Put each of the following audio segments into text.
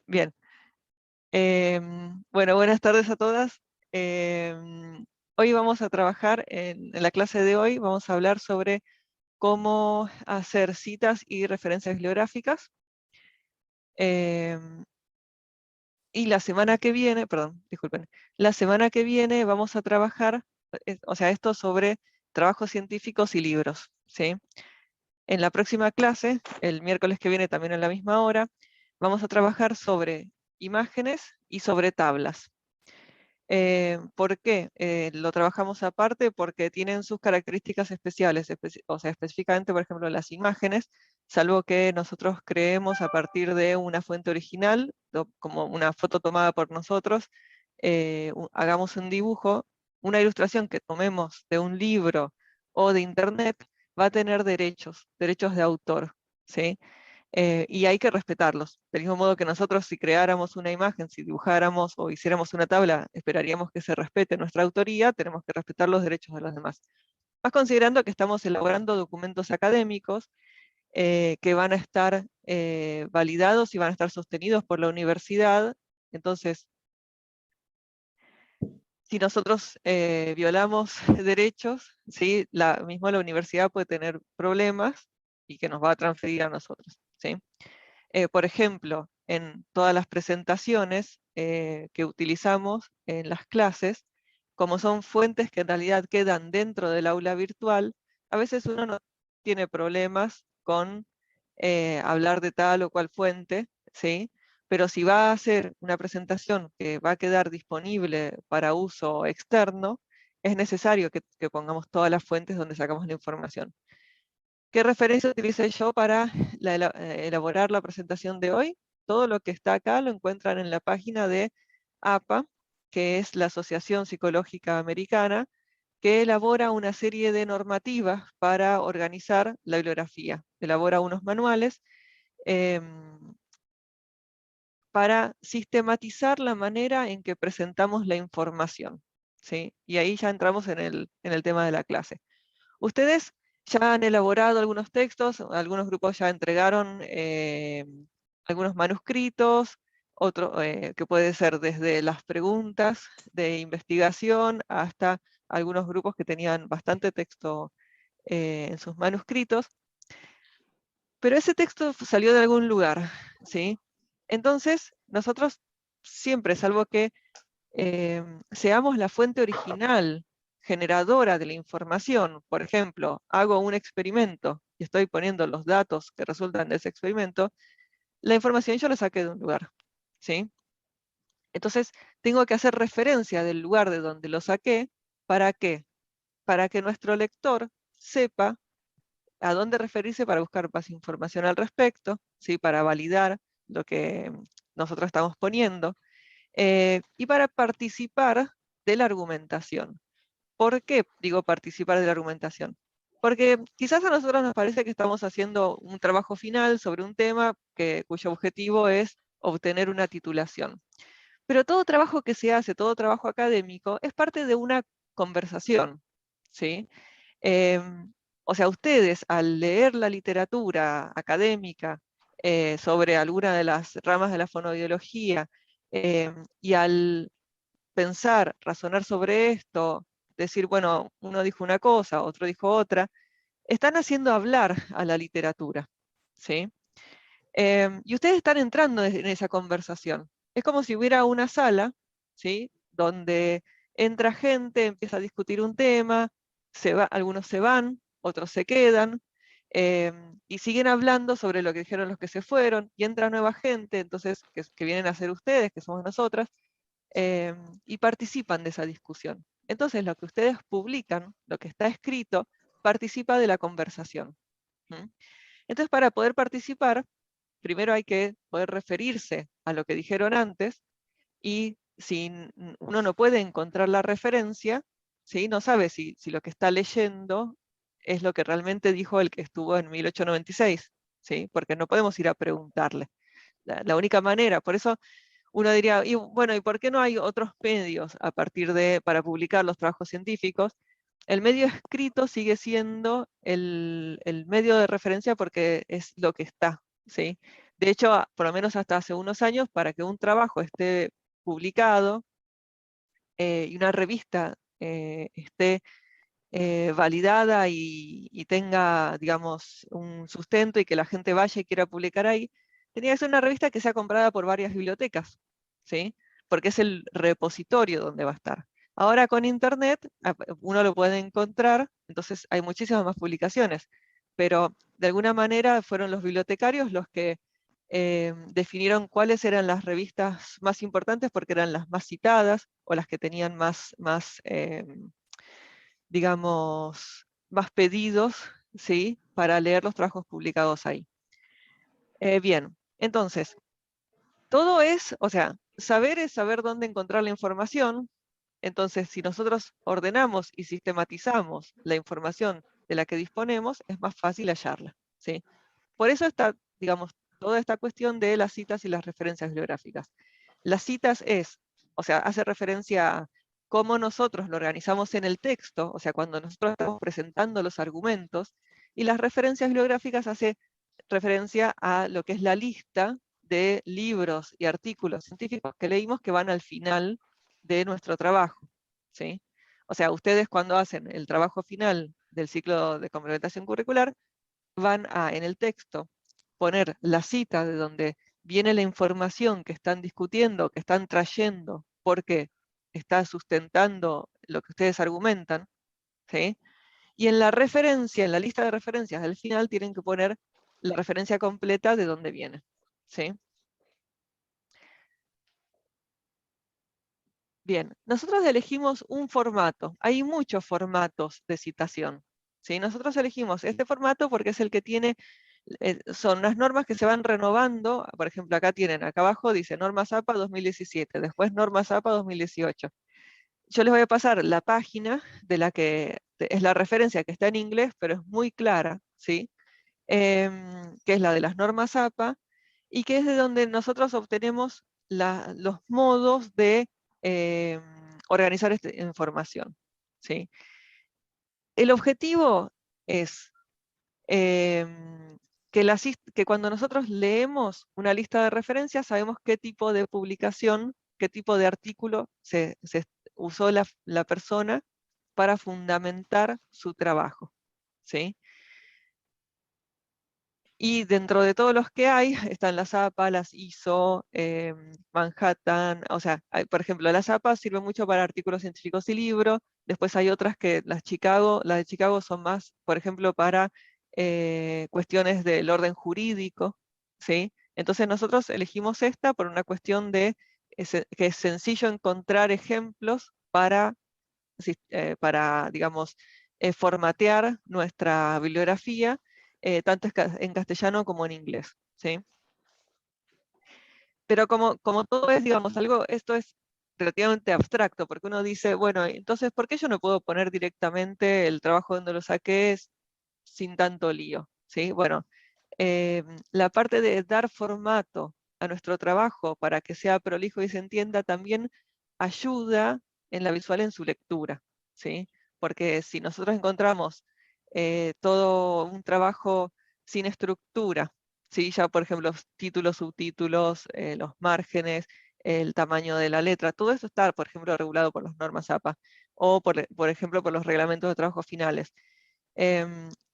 Bien. Bueno, buenas tardes a todas. Hoy vamos a trabajar, en la clase de hoy, vamos a hablar sobre cómo hacer citas y referencias bibliográficas. Y la semana que viene, perdón, disculpen, la semana que viene vamos a trabajar, o sea, esto sobre trabajos científicos y libros, ¿sí? En la próxima clase, el miércoles que viene también a la misma hora, vamos a trabajar sobre imágenes y sobre tablas. ¿Por qué? Lo trabajamos aparte porque tienen sus características especiales, o sea, específicamente, por ejemplo, las imágenes, salvo que nosotros creemos a partir de una fuente original, como una foto tomada por nosotros, hagamos un dibujo, una ilustración que tomemos de un libro o de internet, va a tener derechos de autor, ¿sí? Y hay que respetarlos. Del mismo modo que nosotros, si creáramos una imagen, si dibujáramos o hiciéramos una tabla, esperaríamos que se respete nuestra autoría, tenemos que respetar los derechos de los demás. Más considerando que estamos elaborando documentos académicos que van a estar validados y van a estar sostenidos por la universidad. Entonces, si nosotros violamos derechos, ¿sí? Mismo la universidad puede tener problemas y que nos va a transferir a nosotros, ¿sí? Por ejemplo, en todas las presentaciones que utilizamos en las clases, como son fuentes que en realidad quedan dentro del aula virtual, a veces uno no tiene problemas con hablar de tal o cual fuente, ¿sí? Pero si va a hacer una presentación que va a quedar disponible para uso externo, es necesario que pongamos todas las fuentes donde sacamos la información. ¿Qué referencia utilicé yo para elaborar la presentación de hoy? Todo lo que está acá lo encuentran en la página de APA, que es la Asociación Psicológica Americana, que elabora una serie de normativas para organizar la bibliografía. Elabora unos manuales em, para sistematizar la manera en que presentamos la información, ¿sí? Y ahí ya entramos en el tema de la clase. Ustedes ya han elaborado algunos textos, algunos grupos ya entregaron algunos manuscritos, otro que puede ser desde las preguntas de investigación hasta algunos grupos que tenían bastante texto en sus manuscritos, pero ese texto salió de algún lugar, ¿sí? Entonces, nosotros siempre, salvo que seamos la fuente original generadora de la información. Por ejemplo, hago un experimento y estoy poniendo los datos que resultan de ese experimento, la información yo la saqué de un lugar, ¿sí? Entonces, tengo que hacer referencia del lugar de donde lo saqué. ¿Para qué? Para que nuestro lector sepa a dónde referirse para buscar más información al respecto, ¿sí? Para validar lo que nosotros estamos poniendo, y para participar de la argumentación. ¿Por qué digo participar de la argumentación? Porque quizás a nosotros nos parece que estamos haciendo un trabajo final sobre un tema cuyo objetivo es obtener una titulación. Pero todo trabajo que se hace, todo trabajo académico, es parte de una conversación, ¿sí? O sea, ustedes al leer la literatura académica sobre alguna de las ramas de la fonoaudiología y al pensar, razonar sobre esto, decir, bueno, uno dijo una cosa, otro dijo otra, están haciendo hablar a la literatura, ¿sí? Y ustedes están entrando en esa conversación. Es como si hubiera una sala, ¿sí? Donde entra gente, empieza a discutir un tema, algunos se van, otros se quedan, y siguen hablando sobre lo que dijeron los que se fueron, y entra nueva gente, entonces, que vienen a ser ustedes, que somos nosotras, y participan de esa discusión. Entonces, lo que ustedes publican, lo que está escrito, participa de la conversación. Entonces, para poder participar, primero hay que poder referirse a lo que dijeron antes, y si uno no puede encontrar la referencia, ¿sí? No sabe si lo que está leyendo es lo que realmente dijo el que estuvo en 1896, ¿sí? Porque no podemos ir a preguntarle. La única manera, por eso uno diría, y bueno, ¿y por qué no hay otros medios para publicar los trabajos científicos? El medio escrito sigue siendo el medio de referencia porque es lo que está, ¿sí? De hecho, por lo menos hasta hace unos años, para que un trabajo esté publicado y una revista esté validada y tenga, digamos, un sustento y que la gente vaya y quiera publicar ahí, tenía que ser una revista que sea comprada por varias bibliotecas, ¿sí? Porque es el repositorio donde va a estar. Ahora con Internet uno lo puede encontrar, entonces hay muchísimas más publicaciones, pero de alguna manera fueron los bibliotecarios los que definieron cuáles eran las revistas más importantes porque eran las más citadas o las que tenían más digamos, más pedidos, ¿sí? Para leer los trabajos publicados ahí. Bien, entonces, todo es, o sea, saber es saber dónde encontrar la información. Entonces, si nosotros ordenamos y sistematizamos la información de la que disponemos, es más fácil hallarla, ¿sí? Por eso está, digamos, toda esta cuestión de las citas y las referencias bibliográficas. Las citas es, o sea, hace referencia a cómo nosotros lo organizamos en el texto, o sea, cuando nosotros estamos presentando los argumentos, y las referencias bibliográficas hace referencia a lo que es la lista de libros y artículos científicos que leímos que van al final de nuestro trabajo, ¿sí? O sea, ustedes cuando hacen el trabajo final del ciclo de complementación curricular, van a, en el texto, poner la cita de donde viene la información que están discutiendo, que están trayendo, porque está sustentando lo que ustedes argumentan, ¿sí? Y en la referencia, en la lista de referencias del final, tienen que poner la referencia completa de dónde viene, ¿sí? Bien, nosotros elegimos un formato. Hay muchos formatos de citación, ¿sí? Nosotros elegimos este formato porque es el que tiene, son las normas que se van renovando. Por ejemplo, acá abajo dice normas APA 2017, después normas APA 2018. Yo les voy a pasar la página de la que es la referencia que está en inglés, pero es muy clara, ¿sí? Que es la de las normas APA, y que es de donde nosotros obtenemos los modos de organizar esta información, ¿sí? El objetivo es que cuando nosotros leemos una lista de referencias, sabemos qué tipo de publicación, qué tipo de artículo se usó la persona para fundamentar su trabajo, ¿sí? Y dentro de todos los que hay, están las APA, las ISO, Manhattan, o sea, por ejemplo, las APA sirven mucho para artículos científicos y libros, después hay otras que las de Chicago son más, por ejemplo, para cuestiones del orden jurídico, ¿sí? Entonces nosotros elegimos esta por una cuestión de que es sencillo encontrar ejemplos para digamos, formatear nuestra bibliografía, tanto en castellano como en inglés, ¿sí? Pero como todo es, digamos, esto es relativamente abstracto, porque uno dice, bueno, entonces, ¿por qué yo no puedo poner directamente el trabajo donde lo saqué sin tanto lío? ¿Sí? Bueno, la parte de dar formato a nuestro trabajo para que sea prolijo y se entienda también ayuda en la visual en su lectura, ¿sí? Porque si nosotros encontramos todo un trabajo sin estructura, ¿sí? Ya por ejemplo los títulos, subtítulos, los márgenes, el tamaño de la letra, todo eso está, por ejemplo, regulado por las normas APA o por ejemplo por los reglamentos de trabajo finales.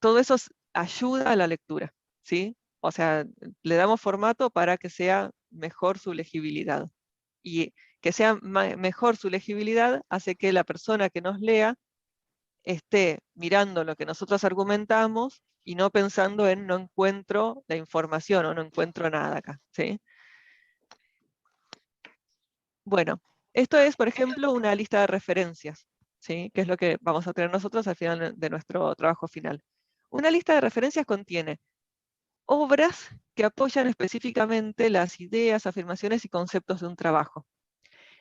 Todo eso ayuda a la lectura, ¿sí? O sea, le damos formato para que sea mejor su legibilidad. Y que sea mejor su legibilidad hace que la persona que nos lea esté mirando lo que nosotros argumentamos y no pensando en no encuentro la información o no encuentro nada acá, ¿sí? Bueno, esto es, por ejemplo, una lista de referencias, ¿sí? Que es lo que vamos a tener nosotros al final de nuestro trabajo final. Una lista de referencias contiene obras que apoyan específicamente las ideas, afirmaciones y conceptos de un trabajo.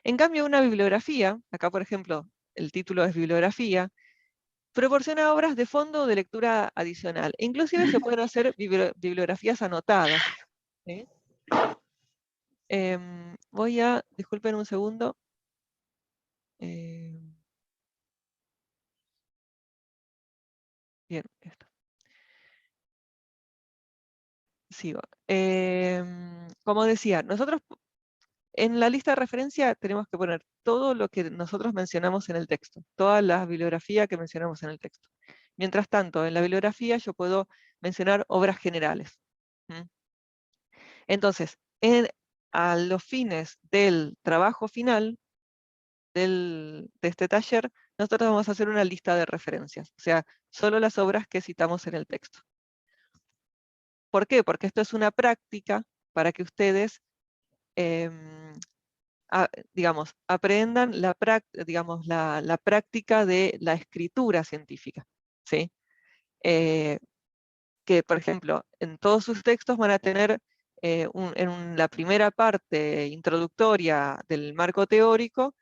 En cambio, una bibliografía, acá por ejemplo el título es bibliografía, proporciona obras de fondo o de lectura adicional. Inclusive se pueden hacer bibliografías anotadas, ¿sí? Disculpen un segundo. Bien, esto. Sigo. como decía, nosotros en la lista de referencia tenemos que poner todo lo que nosotros mencionamos en el texto, toda la bibliografía que mencionamos en el texto. Mientras tanto, en la bibliografía yo puedo mencionar obras generales. ¿Mm? Entonces, a los fines del trabajo final de este taller, nosotros vamos a hacer una lista de referencias, o sea, solo las obras que citamos en el texto. ¿Por qué? Porque esto es una práctica para que ustedes digamos, aprendan la práctica de la escritura científica, ¿sí? Que, por ejemplo, en todos sus textos van a tener la primera parte introductoria del marco teórico,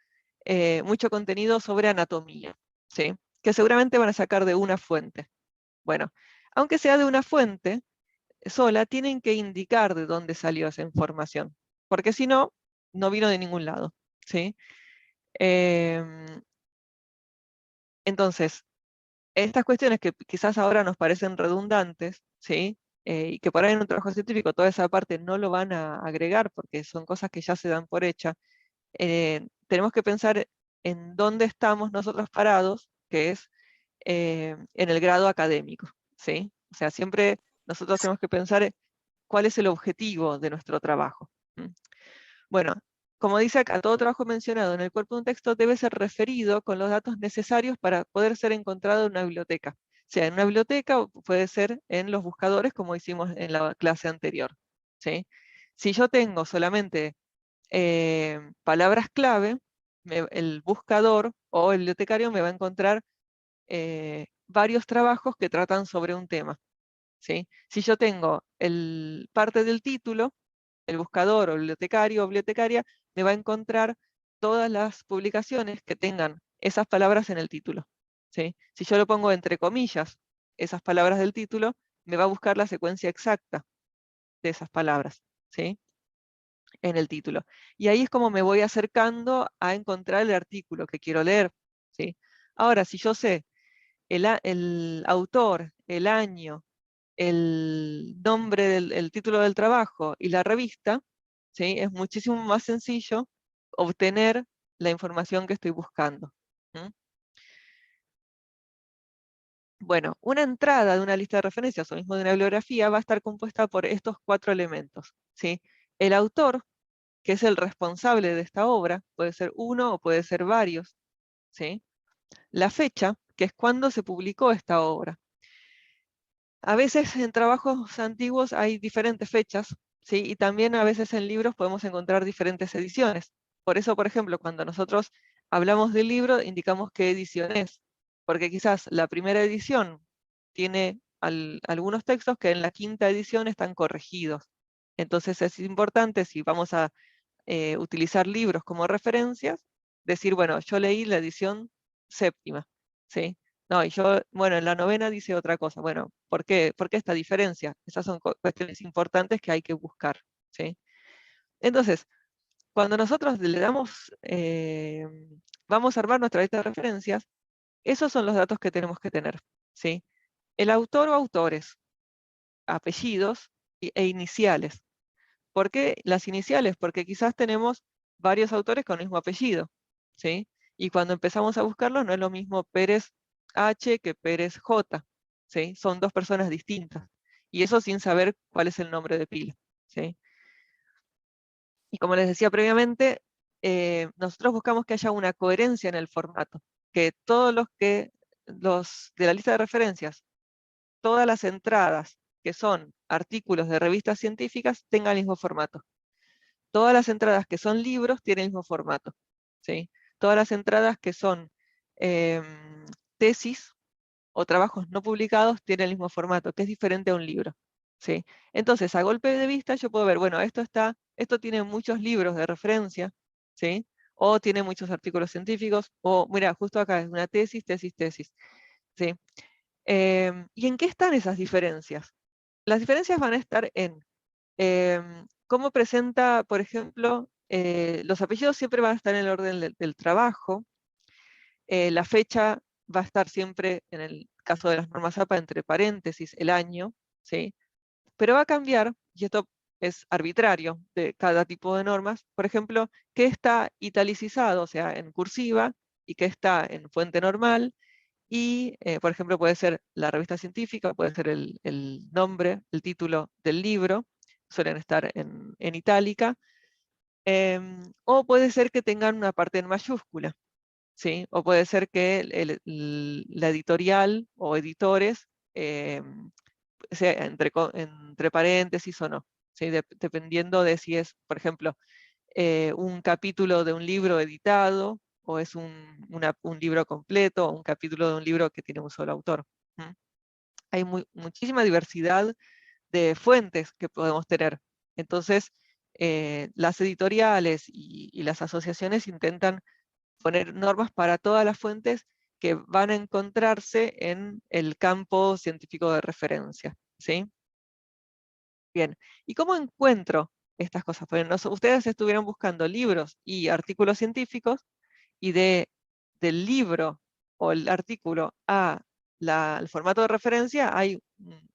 mucho contenido sobre anatomía, ¿sí? Que seguramente van a sacar de una fuente. Bueno, aunque sea de una fuente sola, tienen que indicar de dónde salió esa información, porque si no, no vino de ningún lado, ¿sí? Entonces, estas cuestiones que quizás ahora nos parecen redundantes, ¿sí? Y que por ahí en un trabajo científico toda esa parte no lo van a agregar porque son cosas que ya se dan por hecha, tenemos que pensar en dónde estamos nosotros parados, que es en el grado académico, ¿sí? O sea, siempre nosotros tenemos que pensar cuál es el objetivo de nuestro trabajo. Bueno, como dice acá, todo trabajo mencionado en el cuerpo de un texto debe ser referido con los datos necesarios para poder ser encontrado en una biblioteca. O sea, en una biblioteca o puede ser en los buscadores, como hicimos en la clase anterior, ¿sí? Si yo tengo solamente palabras clave, el buscador o el bibliotecario me va a encontrar varios trabajos que tratan sobre un tema, ¿sí? Si yo tengo parte del título, el buscador o bibliotecario o bibliotecaria me va a encontrar todas las publicaciones que tengan esas palabras en el título, ¿sí? Si yo lo pongo entre comillas, esas palabras del título, me va a buscar la secuencia exacta de esas palabras, ¿sí? En el título. Y ahí es como me voy acercando a encontrar el artículo que quiero leer, ¿sí? Ahora, si yo sé el autor, el año, el nombre el título del trabajo y la revista, ¿sí? Es muchísimo más sencillo obtener la información que estoy buscando. ¿Mm? Bueno, una entrada de una lista de referencias o mismo de una bibliografía va a estar compuesta por estos 4 elementos, ¿sí? El autor, que es el responsable de esta obra, puede ser uno o puede ser varios, ¿sí? La fecha, que es cuando se publicó esta obra. A veces en trabajos antiguos hay diferentes fechas, ¿sí? Y también a veces en libros podemos encontrar diferentes ediciones. Por eso, por ejemplo, cuando nosotros hablamos del libro, indicamos qué edición es, porque quizás la primera edición tiene algunos textos que en la quinta edición están corregidos. Entonces es importante, si vamos a utilizar libros como referencias, decir, bueno, yo leí la edición séptima, ¿sí? No, y yo, bueno, en la novena dice otra cosa. Bueno, ¿por qué esta diferencia? Esas son cuestiones importantes que hay que buscar, ¿sí? Entonces, cuando nosotros le damos, vamos a armar nuestra lista de referencias, esos son los datos que tenemos que tener, ¿sí? El autor o autores, apellidos e iniciales. ¿Por qué las iniciales? Porque quizás tenemos varios autores con el mismo apellido, ¿sí? Y cuando empezamos a buscarlos no es lo mismo Pérez H que Pérez J, ¿sí? Son 2 personas distintas. Y eso sin saber cuál es el nombre de pila, ¿sí? Y como les decía previamente, nosotros buscamos que haya una coherencia en el formato, que todos los de la lista de referencias, todas las entradas que son artículos de revistas científicas tengan el mismo formato. Todas las entradas que son libros tienen el mismo formato, ¿sí? Todas las entradas que son tesis o trabajos no publicados tienen el mismo formato, que es diferente a un libro, ¿sí? Entonces, a golpe de vista yo puedo ver, bueno, esto tiene muchos libros de referencia, ¿sí? O tiene muchos artículos científicos, o mira, justo acá es una tesis, tesis, tesis, ¿sí? ¿Y en qué están esas diferencias? Las diferencias van a estar en cómo presenta, por ejemplo, los apellidos siempre van a estar en el orden del trabajo, la fecha va a estar siempre, en el caso de las normas APA, entre paréntesis, el año, ¿sí? Pero va a cambiar, y esto es arbitrario de cada tipo de normas. Por ejemplo, qué está italicizado, o sea, en cursiva, y qué está en fuente normal, y, por ejemplo, puede ser la revista científica, puede ser el nombre, el título del libro, suelen estar en itálica, o puede ser que tengan una parte en mayúscula, ¿sí? O puede ser que la editorial o editores sea entre paréntesis o no, ¿sí? Dependiendo de si es, por ejemplo, un capítulo de un libro editado, o es un libro completo, o un capítulo de un libro que tiene un solo autor. ¿Mm? Hay muchísima diversidad de fuentes que podemos tener. Entonces, las editoriales y las asociaciones intentan poner normas para todas las fuentes que van a encontrarse en el campo científico de referencia, ¿sí? Bien, ¿y cómo encuentro estas cosas? Pues ustedes estuvieron buscando libros y artículos científicos, y del libro o el artículo al formato de referencia hay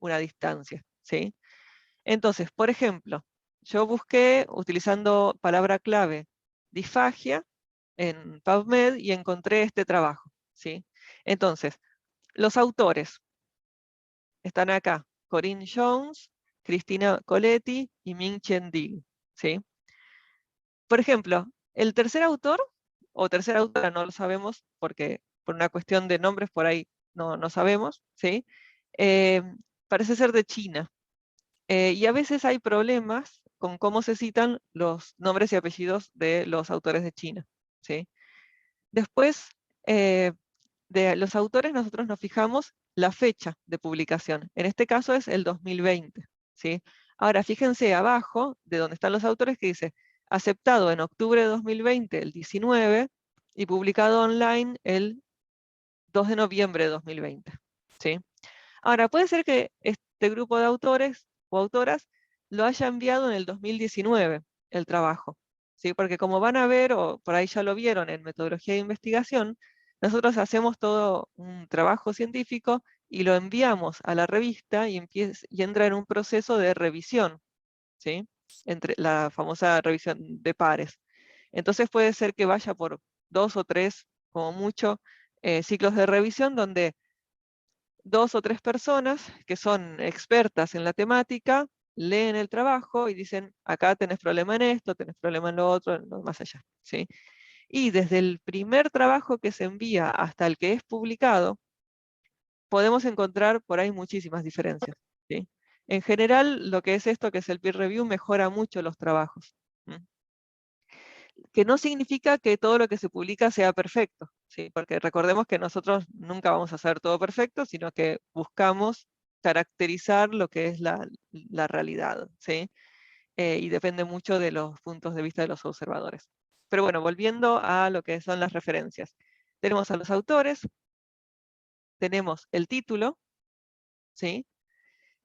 una distancia, ¿sí? Entonces, por ejemplo, yo busqué utilizando palabra clave disfagia en PubMed y encontré este trabajo, ¿sí? Entonces, los autores están acá: Corinne Jones, Cristina Coletti y Ming-Chen Ding, ¿sí? Por ejemplo, el tercer autor, o tercera autora, no lo sabemos, porque por una cuestión de nombres por ahí no sabemos, ¿sí? Eh, Parece ser de China. Y a veces hay problemas con cómo se citan los nombres y apellidos de los autores de China, ¿sí? Después, eh, de los autores nosotros nos fijamos la fecha de publicación. En este caso es el 2020, ¿sí? Ahora, fíjense abajo, de donde están los autores, que dice aceptado en octubre de 2020, el 19, y publicado online el 2 de noviembre de 2020, ¿sí? Ahora, puede ser que este grupo de autores o autoras lo haya enviado en el 2019, el trabajo, ¿sí? Porque como van a ver, o por ahí ya lo vieron en metodología de investigación, nosotros hacemos todo un trabajo científico y lo enviamos a la revista y entra en un proceso de revisión, ¿sí? Entre la famosa revisión de pares. Entonces puede ser que vaya por 2 o 3, como mucho, ciclos de revisión, donde 2 o 3 personas que son expertas en la temática leen el trabajo y dicen: acá tenés problema en esto, tenés problema en lo otro, en lo más allá, ¿sí? Y desde el primer trabajo que se envía hasta el que es publicado, podemos encontrar por ahí muchísimas diferencias, ¿sí? En general, lo que es esto, que es el peer review, mejora mucho los trabajos. ¿Mm? Que no significa que todo lo que se publica sea perfecto, ¿sí? Porque recordemos que nosotros nunca vamos a hacer todo perfecto, sino que buscamos caracterizar lo que es la realidad, ¿sí? Y depende mucho de los puntos de vista de los observadores. Pero bueno, volviendo a lo que son las referencias. Tenemos a los autores, tenemos el título, ¿sí?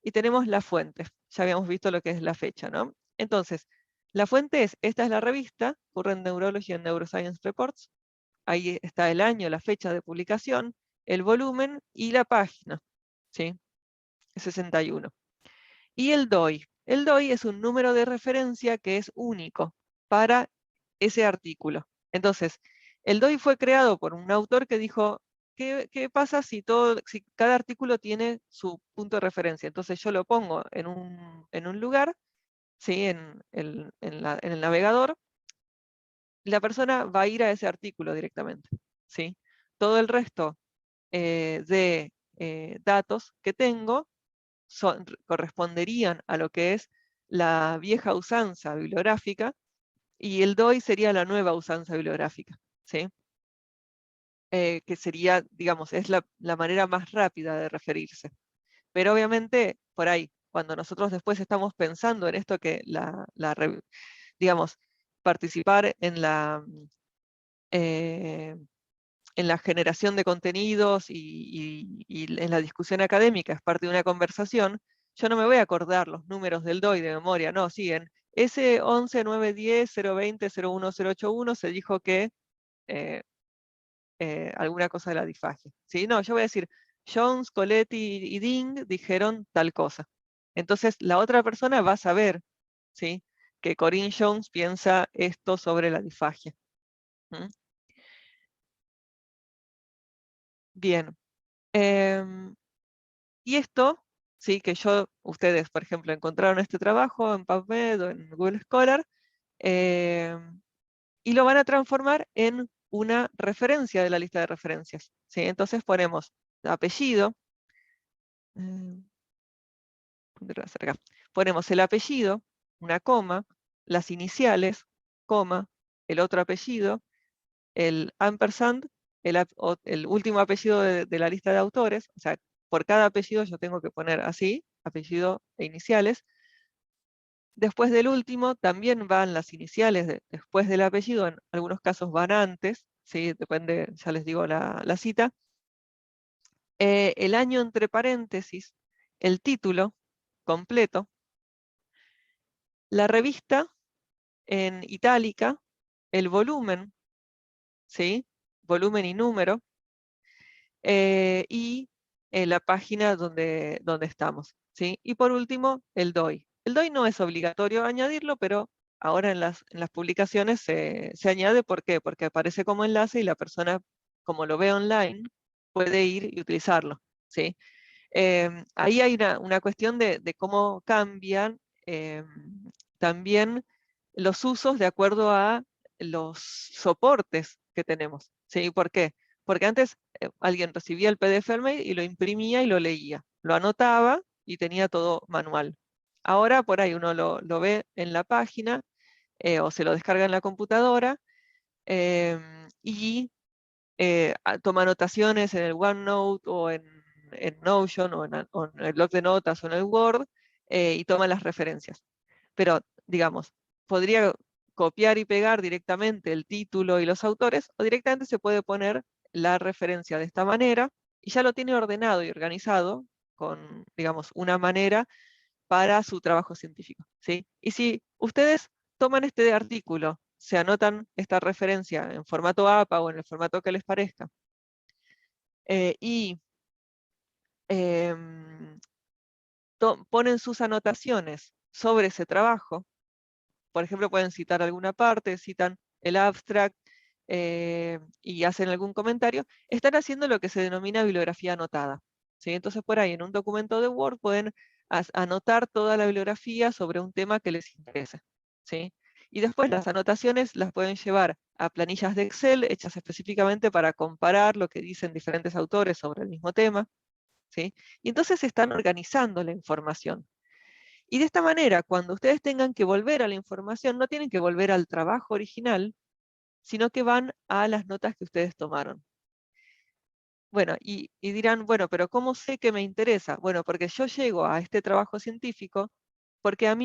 Y tenemos la fuente. Ya habíamos visto lo que es la fecha, ¿no? Entonces, la fuente esta es la revista, Current Neurology and Neuroscience Reports. Ahí está el año, la fecha de publicación, el volumen y la página, ¿sí? 61. Y el DOI. El DOI es un número de referencia que es único para ese artículo. Entonces, el DOI fue creado por un autor que dijo: ¿qué pasa si cada artículo tiene su punto de referencia? Entonces yo lo pongo en un lugar, ¿sí? En el navegador, y la persona va a ir a ese artículo directamente, ¿sí? Todo el resto de datos que tengo corresponderían a lo que es la vieja usanza bibliográfica, y el DOI sería la nueva usanza bibliográfica, ¿sí? Que sería, digamos, es la manera más rápida de referirse. Pero obviamente, por ahí, cuando nosotros después estamos pensando en esto, que digamos, participar eh, en la generación de contenidos y en la discusión académica es parte de una conversación, yo no me voy a acordar los números del DOI de memoria, no, sí, en S11 910 020 01081 se dijo que alguna cosa de la disfagia, ¿sí? No, yo voy a decir: Jones, Coletti y Ding dijeron tal cosa. Entonces la otra persona va a saber ¿sí? Que Corinne Jones piensa esto sobre la disfagia. ¿Mm? Bien. Y esto, sí, que ustedes, por ejemplo, encontraron este trabajo en PubMed o en Google Scholar, y lo van a transformar en una referencia de la lista de referencias, ¿sí? Entonces ponemos apellido, ¿dónde lo voy a hacer acá? Ponemos el apellido, una coma, las iniciales, coma, el otro apellido, el ampersand, el último apellido de la lista de autores, o sea, por cada apellido yo tengo que poner así, apellido e iniciales. Después del último también van las iniciales después del apellido, en algunos casos van antes, ¿sí? Depende, ya les digo la cita. El año entre paréntesis, el título completo, la revista en itálica, el volumen, ¿sí? Volumen y número, y la página donde estamos, ¿sí? Y por último, el DOI. El DOI no es obligatorio añadirlo, pero ahora en las publicaciones se añade. ¿Por qué? Porque aparece como enlace y la persona, como lo ve online, puede ir y utilizarlo, ¿sí? Ahí hay una cuestión de cómo cambian también los usos de acuerdo a los soportes que tenemos, ¿sí? ¿Por qué? Porque antes alguien recibía el PDF al mail y lo imprimía y lo leía, lo anotaba y tenía todo manual. Ahora por ahí uno lo ve en la página o se lo descarga en la computadora y toma anotaciones en el OneNote o en Notion o en el blog de notas o en el Word y toma las referencias. Pero, digamos, podría copiar y pegar directamente el título y los autores, o directamente se puede poner la referencia de esta manera y ya lo tiene ordenado y organizado con, digamos, una manera para su trabajo científico, ¿sí? Y si ustedes toman este artículo, se anotan esta referencia en formato APA o en el formato que les parezca, y em, ponen sus anotaciones sobre ese trabajo, por ejemplo, pueden citar alguna parte, citan el abstract y hacen algún comentario, están haciendo lo que se denomina bibliografía anotada, ¿sí? Entonces por ahí en un documento de Word pueden anotar toda la bibliografía sobre un tema que les interese, ¿sí? Y después las anotaciones las pueden llevar a planillas de Excel hechas específicamente para comparar lo que dicen diferentes autores sobre el mismo tema, ¿sí? Y entonces están organizando la información. Y de esta manera, cuando ustedes tengan que volver a la información, no tienen que volver al trabajo original, sino que van a las notas que ustedes tomaron. Bueno, y dirán, bueno, pero ¿cómo sé que me interesa? Bueno, porque yo llego a este trabajo científico porque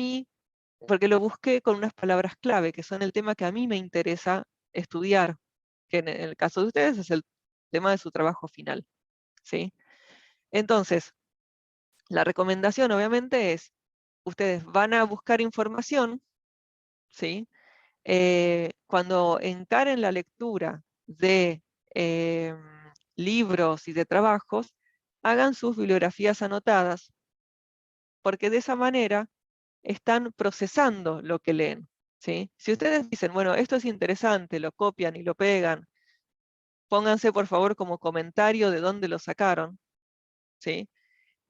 lo busqué con unas palabras clave, que son el tema que a mí me interesa estudiar, que en el caso de ustedes es el tema de su trabajo final, ¿sí? Entonces, la recomendación obviamente es, ustedes van a buscar información, ¿sí? Cuando encaren la lectura de libros y de trabajos, hagan sus bibliografías anotadas, porque de esa manera están procesando lo que leen, ¿sí? Si ustedes dicen, bueno, esto es interesante, lo copian y lo pegan, pónganse por favor como comentario de dónde lo sacaron, ¿sí?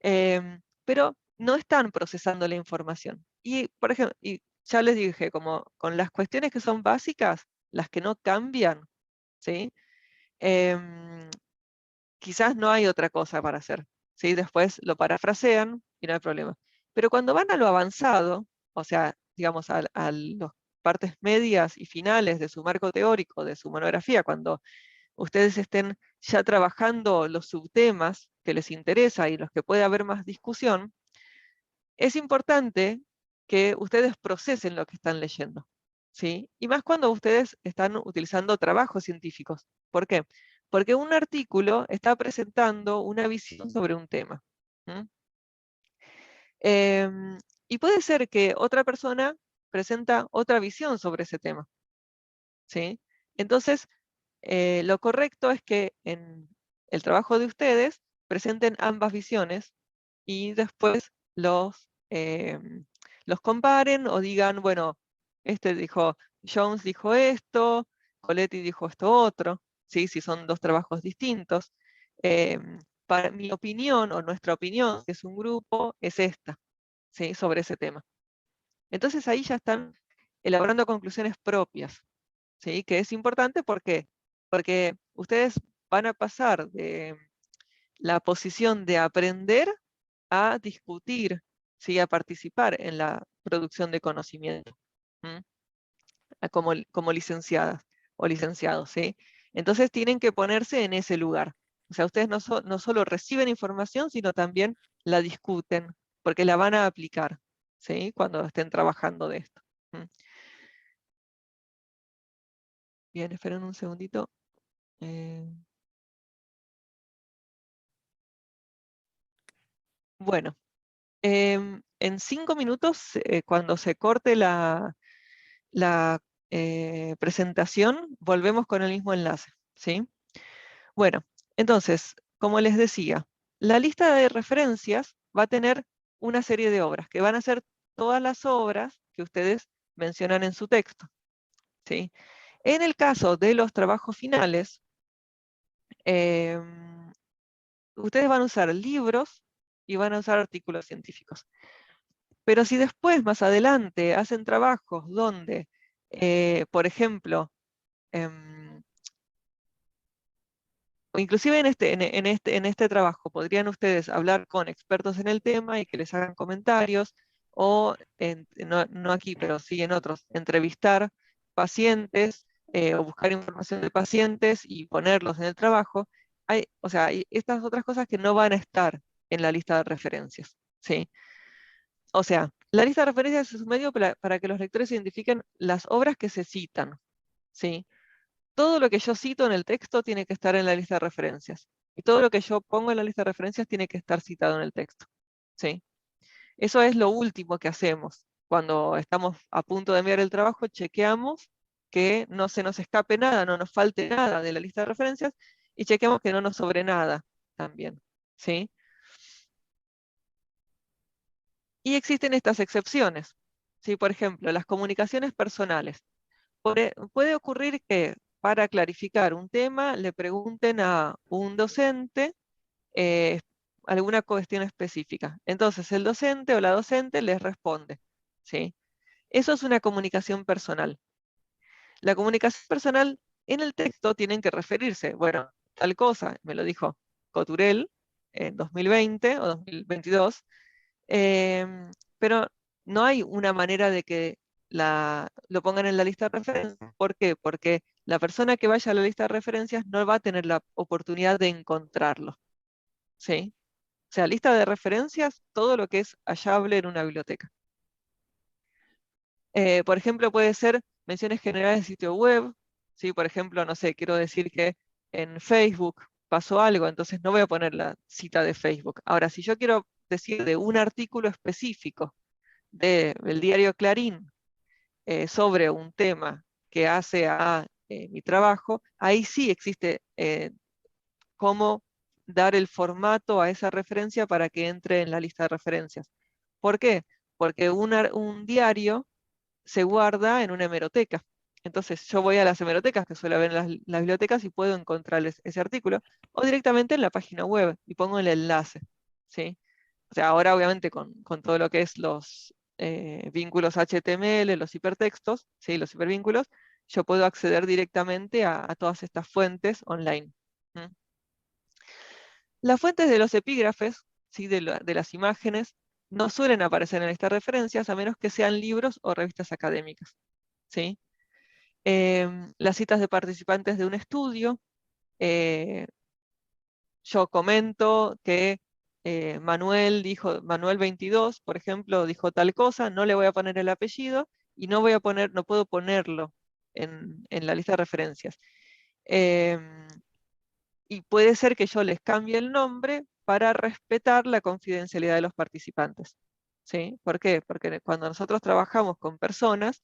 Pero no están procesando la información. Y, por ejemplo, y ya les dije, como con las cuestiones que son básicas, las que no cambian, ¿sí? Em, Quizás no hay otra cosa para hacer, ¿sí? Después lo parafrasean y no hay problema. Pero cuando van a lo avanzado, o sea, digamos, a las partes medias y finales de su marco teórico, de su monografía, cuando ustedes estén ya trabajando los subtemas que les interesa y los que puede haber más discusión, es importante que ustedes procesen lo que están leyendo, ¿sí? Y más cuando ustedes están utilizando trabajos científicos. ¿Por qué? Porque un artículo está presentando una visión sobre un tema. Em, y puede ser que otra persona presenta otra visión sobre ese tema, ¿sí? Entonces, lo correcto es que en el trabajo de ustedes presenten ambas visiones y después los comparen o digan, bueno, Jones dijo esto, Coletti dijo esto otro, ¿sí? Si son dos trabajos distintos. Para mi opinión, o nuestra opinión, que es un grupo, es esta, ¿sí? Sobre ese tema. Entonces ahí ya están elaborando conclusiones propias, ¿sí? Que es importante, ¿por qué? Porque ustedes van a pasar de la posición de aprender a discutir, ¿sí? A participar en la producción de conocimiento, como licenciadas o licenciados, ¿sí? Entonces tienen que ponerse en ese lugar. O sea, ustedes no solo reciben información, sino también la discuten, porque la van a aplicar, ¿sí? Cuando estén trabajando de esto. Bien, esperen un segundito. Bueno, en 5 minutos, cuando se corte la presentación, volvemos con el mismo enlace, ¿sí? Bueno, entonces, como les decía, la lista de referencias va a tener una serie de obras, que van a ser todas las obras que ustedes mencionan en su texto, ¿sí? En el caso de los trabajos finales, ustedes van a usar libros y van a usar artículos científicos. Pero si después, más adelante, hacen trabajos donde, por ejemplo, o inclusive en este trabajo, podrían ustedes hablar con expertos en el tema y que les hagan comentarios, o no aquí, pero sí en otros, entrevistar pacientes o buscar información de pacientes y ponerlos en el trabajo. O sea, hay estas otras cosas que no van a estar en la lista de referencias, ¿sí? O sea, la lista de referencias es un medio para que los lectores identifiquen las obras que se citan, ¿sí? Todo lo que yo cito en el texto tiene que estar en la lista de referencias. Y todo lo que yo pongo en la lista de referencias tiene que estar citado en el texto, ¿sí? Eso es lo último que hacemos. Cuando estamos a punto de enviar el trabajo, chequeamos que no se nos escape nada, no nos falte nada de la lista de referencias y chequeamos que no nos sobre nada también, ¿sí? Y existen estas excepciones, ¿sí? Por ejemplo, las comunicaciones personales. Puede ocurrir que para clarificar un tema le pregunten a un docente eh, alguna cuestión específica. Entonces el docente o la docente les responde, ¿sí? Eso es una comunicación personal. La comunicación personal en el texto tienen que referirse, bueno, tal cosa, me lo dijo Coturel en 2020 o 2022, pero no hay una manera de que lo pongan en la lista de referencias. ¿Por qué? Porque la persona que vaya a la lista de referencias no va a tener la oportunidad de encontrarlo, ¿sí? O sea, lista de referencias, todo lo que es hallable en una biblioteca. Por ejemplo, puede ser menciones generales de sitio web, ¿sí? Por ejemplo, no sé, quiero decir que en Facebook pasó algo, entonces no voy a poner la cita de Facebook. Ahora, si yo quiero decir de un artículo específico del diario Clarín sobre un tema que hace a mi trabajo, ahí sí existe cómo dar el formato a esa referencia para que entre en la lista de referencias. ¿Por qué? Porque un diario se guarda en una hemeroteca. Entonces yo voy a las hemerotecas que suele haber en las bibliotecas y puedo encontrar ese artículo, o directamente en la página web y pongo el enlace, ¿sí? O sea, ahora obviamente con todo lo que es los vínculos HTML, los hipertextos, ¿sí? Los hipervínculos, yo puedo acceder directamente a todas estas fuentes online. Las fuentes de los epígrafes, ¿sí? De las imágenes, no suelen aparecer en estas referencias a menos que sean libros o revistas académicas, ¿sí? Las citas de participantes de un estudio, yo comento que Manuel 22, por ejemplo, dijo tal cosa, no le voy a poner el apellido y no puedo ponerlo en la lista de referencias. Y puede ser que yo les cambie el nombre para respetar la confidencialidad de los participantes, ¿sí? ¿Por qué? Porque cuando nosotros trabajamos con personas,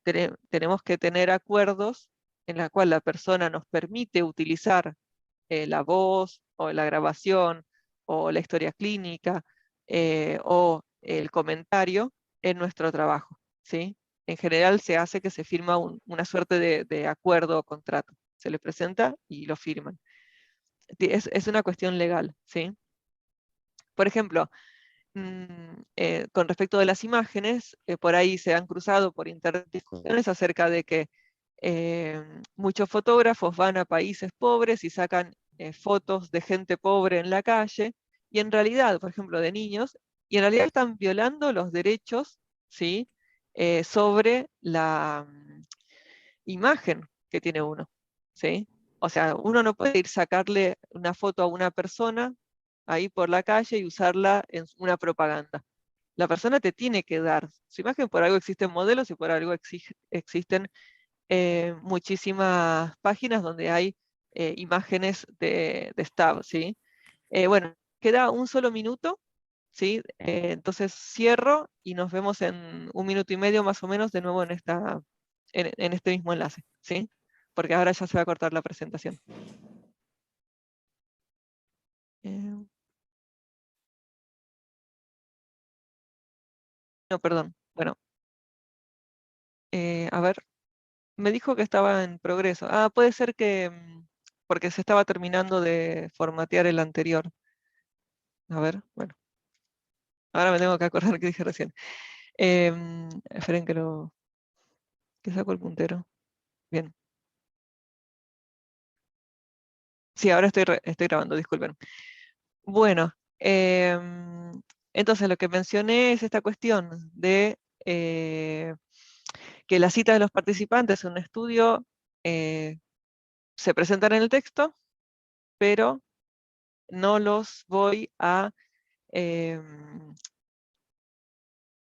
tenemos que tener acuerdos en la cual la persona nos permite utilizar la voz o la grabación o la historia clínica o el comentario en nuestro trabajo, ¿sí? En general se hace que se firma una suerte de acuerdo o contrato. Se les presenta y lo firman. Es una cuestión legal, ¿sí? Por ejemplo, con respecto de las imágenes, por ahí se han cruzado por internet discusiones acerca de que muchos fotógrafos van a países pobres y sacan fotos de gente pobre en la calle, y en realidad, por ejemplo, de niños, y en realidad están violando los derechos, ¿sí? Sobre la imagen que tiene uno, ¿sí? O sea, uno no puede ir sacarle una foto a una persona ahí por la calle y usarla en una propaganda. La persona te tiene que dar su imagen, por algo existen modelos y por algo existen muchísimas páginas donde hay imágenes de staff, ¿sí? Bueno, queda un solo minuto, ¿sí? Entonces cierro y nos vemos en un minuto y medio más o menos de nuevo en este mismo enlace, ¿sí? Porque ahora ya se va a cortar la presentación. Eh, no, perdón. Bueno, a ver, me dijo que estaba en progreso. Ah, puede ser que porque se estaba terminando de formatear el anterior. A ver, bueno, ahora me tengo que acordar que dije recién. Esperen que saco el puntero. Bien. Sí, ahora estoy grabando, disculpen. Bueno, entonces lo que mencioné es esta cuestión de que las citas de los participantes en un estudio se presentan en el texto, pero no los voy a em,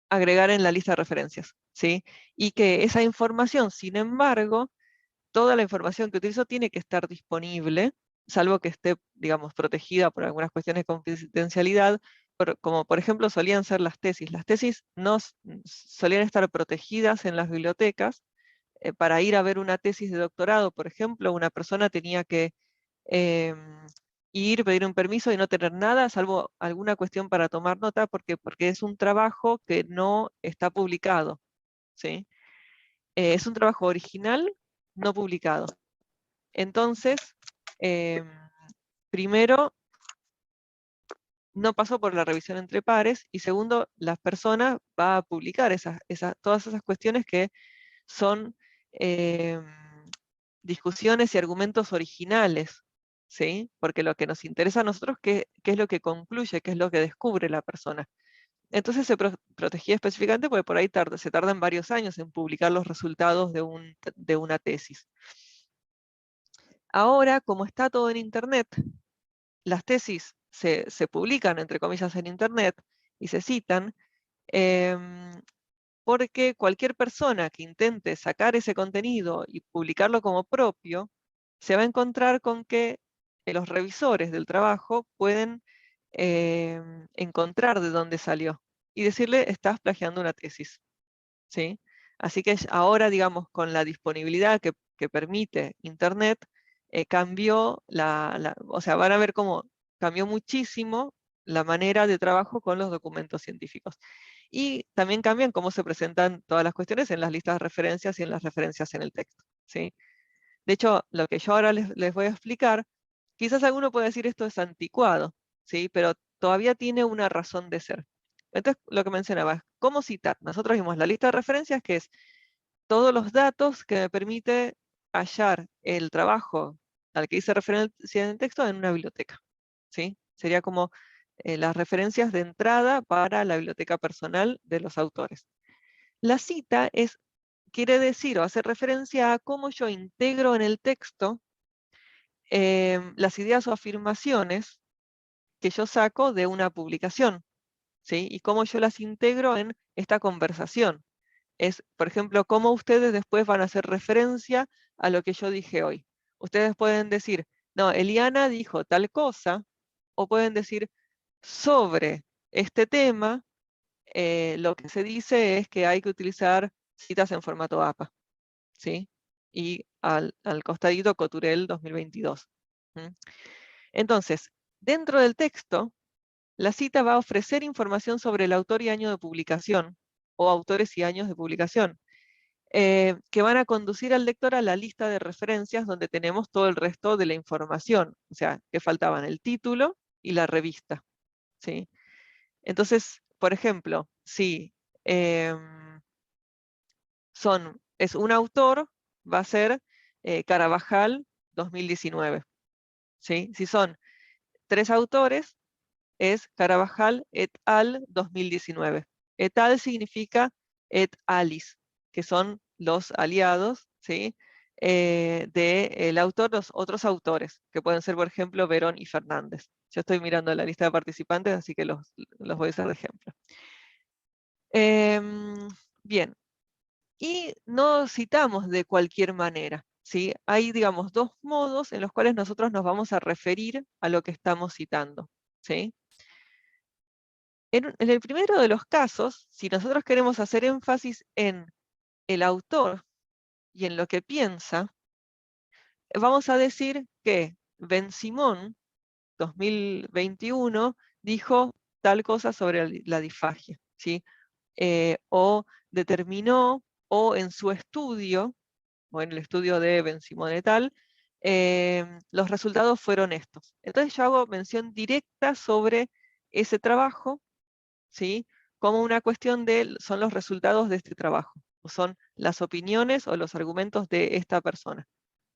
agregar en la lista de referencias, ¿sí? Y que esa información, sin embargo, toda la información que utilizo tiene que estar disponible, salvo que esté, digamos, protegida por algunas cuestiones de confidencialidad, como por ejemplo solían ser las tesis. Las tesis no solían estar protegidas en las bibliotecas. Para ir a ver una tesis de doctorado, por ejemplo, una persona tenía que em, ir, pedir un permiso y no tener nada, salvo alguna cuestión para tomar nota, porque es un trabajo que no está publicado, ¿sí? Es un trabajo original no publicado. Entonces, em, primero, no pasó por la revisión entre pares, y segundo, las personas va a publicar todas esas cuestiones que son em, discusiones y argumentos originales, ¿sí? Porque lo que nos interesa a nosotros, ¿qué es lo que concluye, qué es lo que descubre la persona? Entonces se protegía específicamente porque por ahí se tardan varios años en publicar los resultados de una tesis. Ahora, como está todo en Internet, las tesis se publican, entre comillas, en Internet y se citan, em, porque cualquier persona que intente sacar ese contenido y publicarlo como propio, se va a encontrar con que los revisores del trabajo pueden encontrar de dónde salió y decirle, estás plagiando una tesis, ¿sí? Así que ahora, digamos, con la disponibilidad que permite Internet, cambió o sea, van a ver cómo cambió muchísimo la manera de trabajo con los documentos científicos. Y también cambian cómo se presentan todas las cuestiones en las listas de referencias y en las referencias en el texto, ¿sí? De hecho, lo que yo ahora les voy a explicar, quizás alguno pueda decir esto es anticuado, ¿sí? Pero todavía tiene una razón de ser. Entonces, lo que mencionaba, ¿cómo citar? Nosotros vimos la lista de referencias, que es todos los datos que me permite hallar el trabajo al que hice referencia en el texto en una biblioteca, ¿sí? Sería como las referencias de entrada para la biblioteca personal de los autores. La cita quiere decir o hace referencia a cómo yo integro en el texto las ideas o afirmaciones que yo saco de una publicación, ¿sí? Y cómo yo las integro en esta conversación. Es, por ejemplo, cómo ustedes después van a hacer referencia a lo que yo dije hoy. Ustedes pueden decir, no, Eliana dijo tal cosa, o pueden decir, sobre este tema, lo que se dice es que hay que utilizar citas en formato APA, ¿sí? Y al costadito Coturel 2022. Entonces, dentro del texto, la cita va a ofrecer información sobre el autor y año de publicación, o autores y años de publicación, que van a conducir al lector a la lista de referencias donde tenemos todo el resto de la información, o sea, que faltaban el título y la revista, ¿sí? Entonces, por ejemplo, si es un autor, va a ser Carabajal 2019, ¿sí? Si son 3 autores, es Carabajal et al. 2019. Et al. Significa et alis, que son los aliados, ¿sí? Del autor, los otros autores, que pueden ser, por ejemplo, Verón y Fernández. Yo estoy mirando la lista de participantes, así que los voy a usar de ejemplo. Bien, y no citamos de cualquier manera, ¿sí? Hay, digamos, 2 modos en los cuales nosotros nos vamos a referir a lo que estamos citando, ¿sí? En el primero de los casos, si nosotros queremos hacer énfasis en el autor y en lo que piensa, vamos a decir que Ben Simón, 2021, dijo tal cosa sobre la disfagia, ¿sí? O determinó, o en su estudio, o en el estudio de Ben Simón et al., los resultados fueron estos. Entonces yo hago mención directa sobre ese trabajo, ¿sí? Como una cuestión son los resultados de este trabajo, o son las opiniones o los argumentos de esta persona,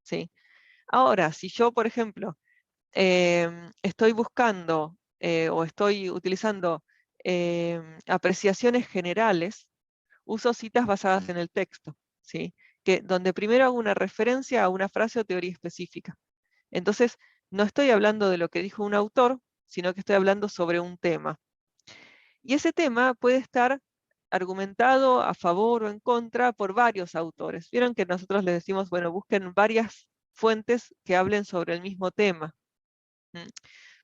¿sí? Ahora, si yo, por ejemplo, estoy buscando o estoy utilizando apreciaciones generales, uso citas basadas en el texto, ¿sí? Donde primero hago una referencia a una frase o teoría específica. Entonces, no estoy hablando de lo que dijo un autor, sino que estoy hablando sobre un tema. Y ese tema puede estar argumentado a favor o en contra por varios autores. Vieron que nosotros les decimos, bueno, busquen varias fuentes que hablen sobre el mismo tema.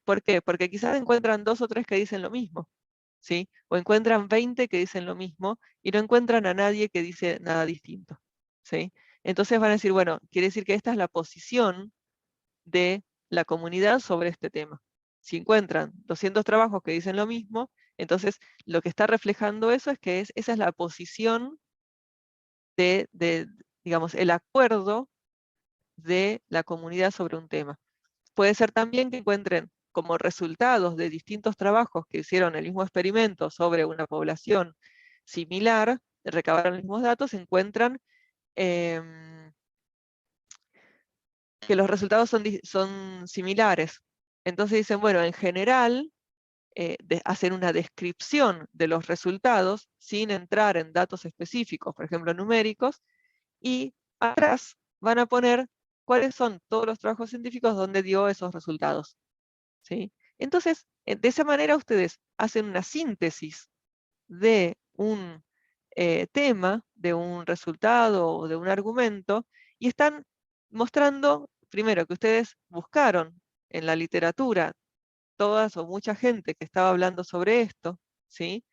¿Por qué? Porque quizás encuentran 2 o 3 que dicen lo mismo, ¿sí? O encuentran 20 que dicen lo mismo y no encuentran a nadie que dice nada distinto, ¿sí? Entonces van a decir, bueno, quiere decir que esta es la posición de la comunidad sobre este tema. Si encuentran 200 trabajos que dicen lo mismo, entonces lo que está reflejando eso es que esa es la posición digamos, el acuerdo de la comunidad sobre un tema. Puede ser también que encuentren como resultados de distintos trabajos que hicieron el mismo experimento sobre una población similar, recabaron los mismos datos, encuentran que los resultados son similares. Entonces dicen, bueno, en general, hacen una descripción de los resultados sin entrar en datos específicos, por ejemplo, numéricos, y atrás van a poner cuáles son todos los trabajos científicos donde dio esos resultados, ¿sí? Entonces, de esa manera ustedes hacen una síntesis de un tema, de un resultado o de un argumento, y están mostrando, primero, que ustedes buscaron en la literatura todas o mucha gente que estaba hablando sobre esto, ¿sí?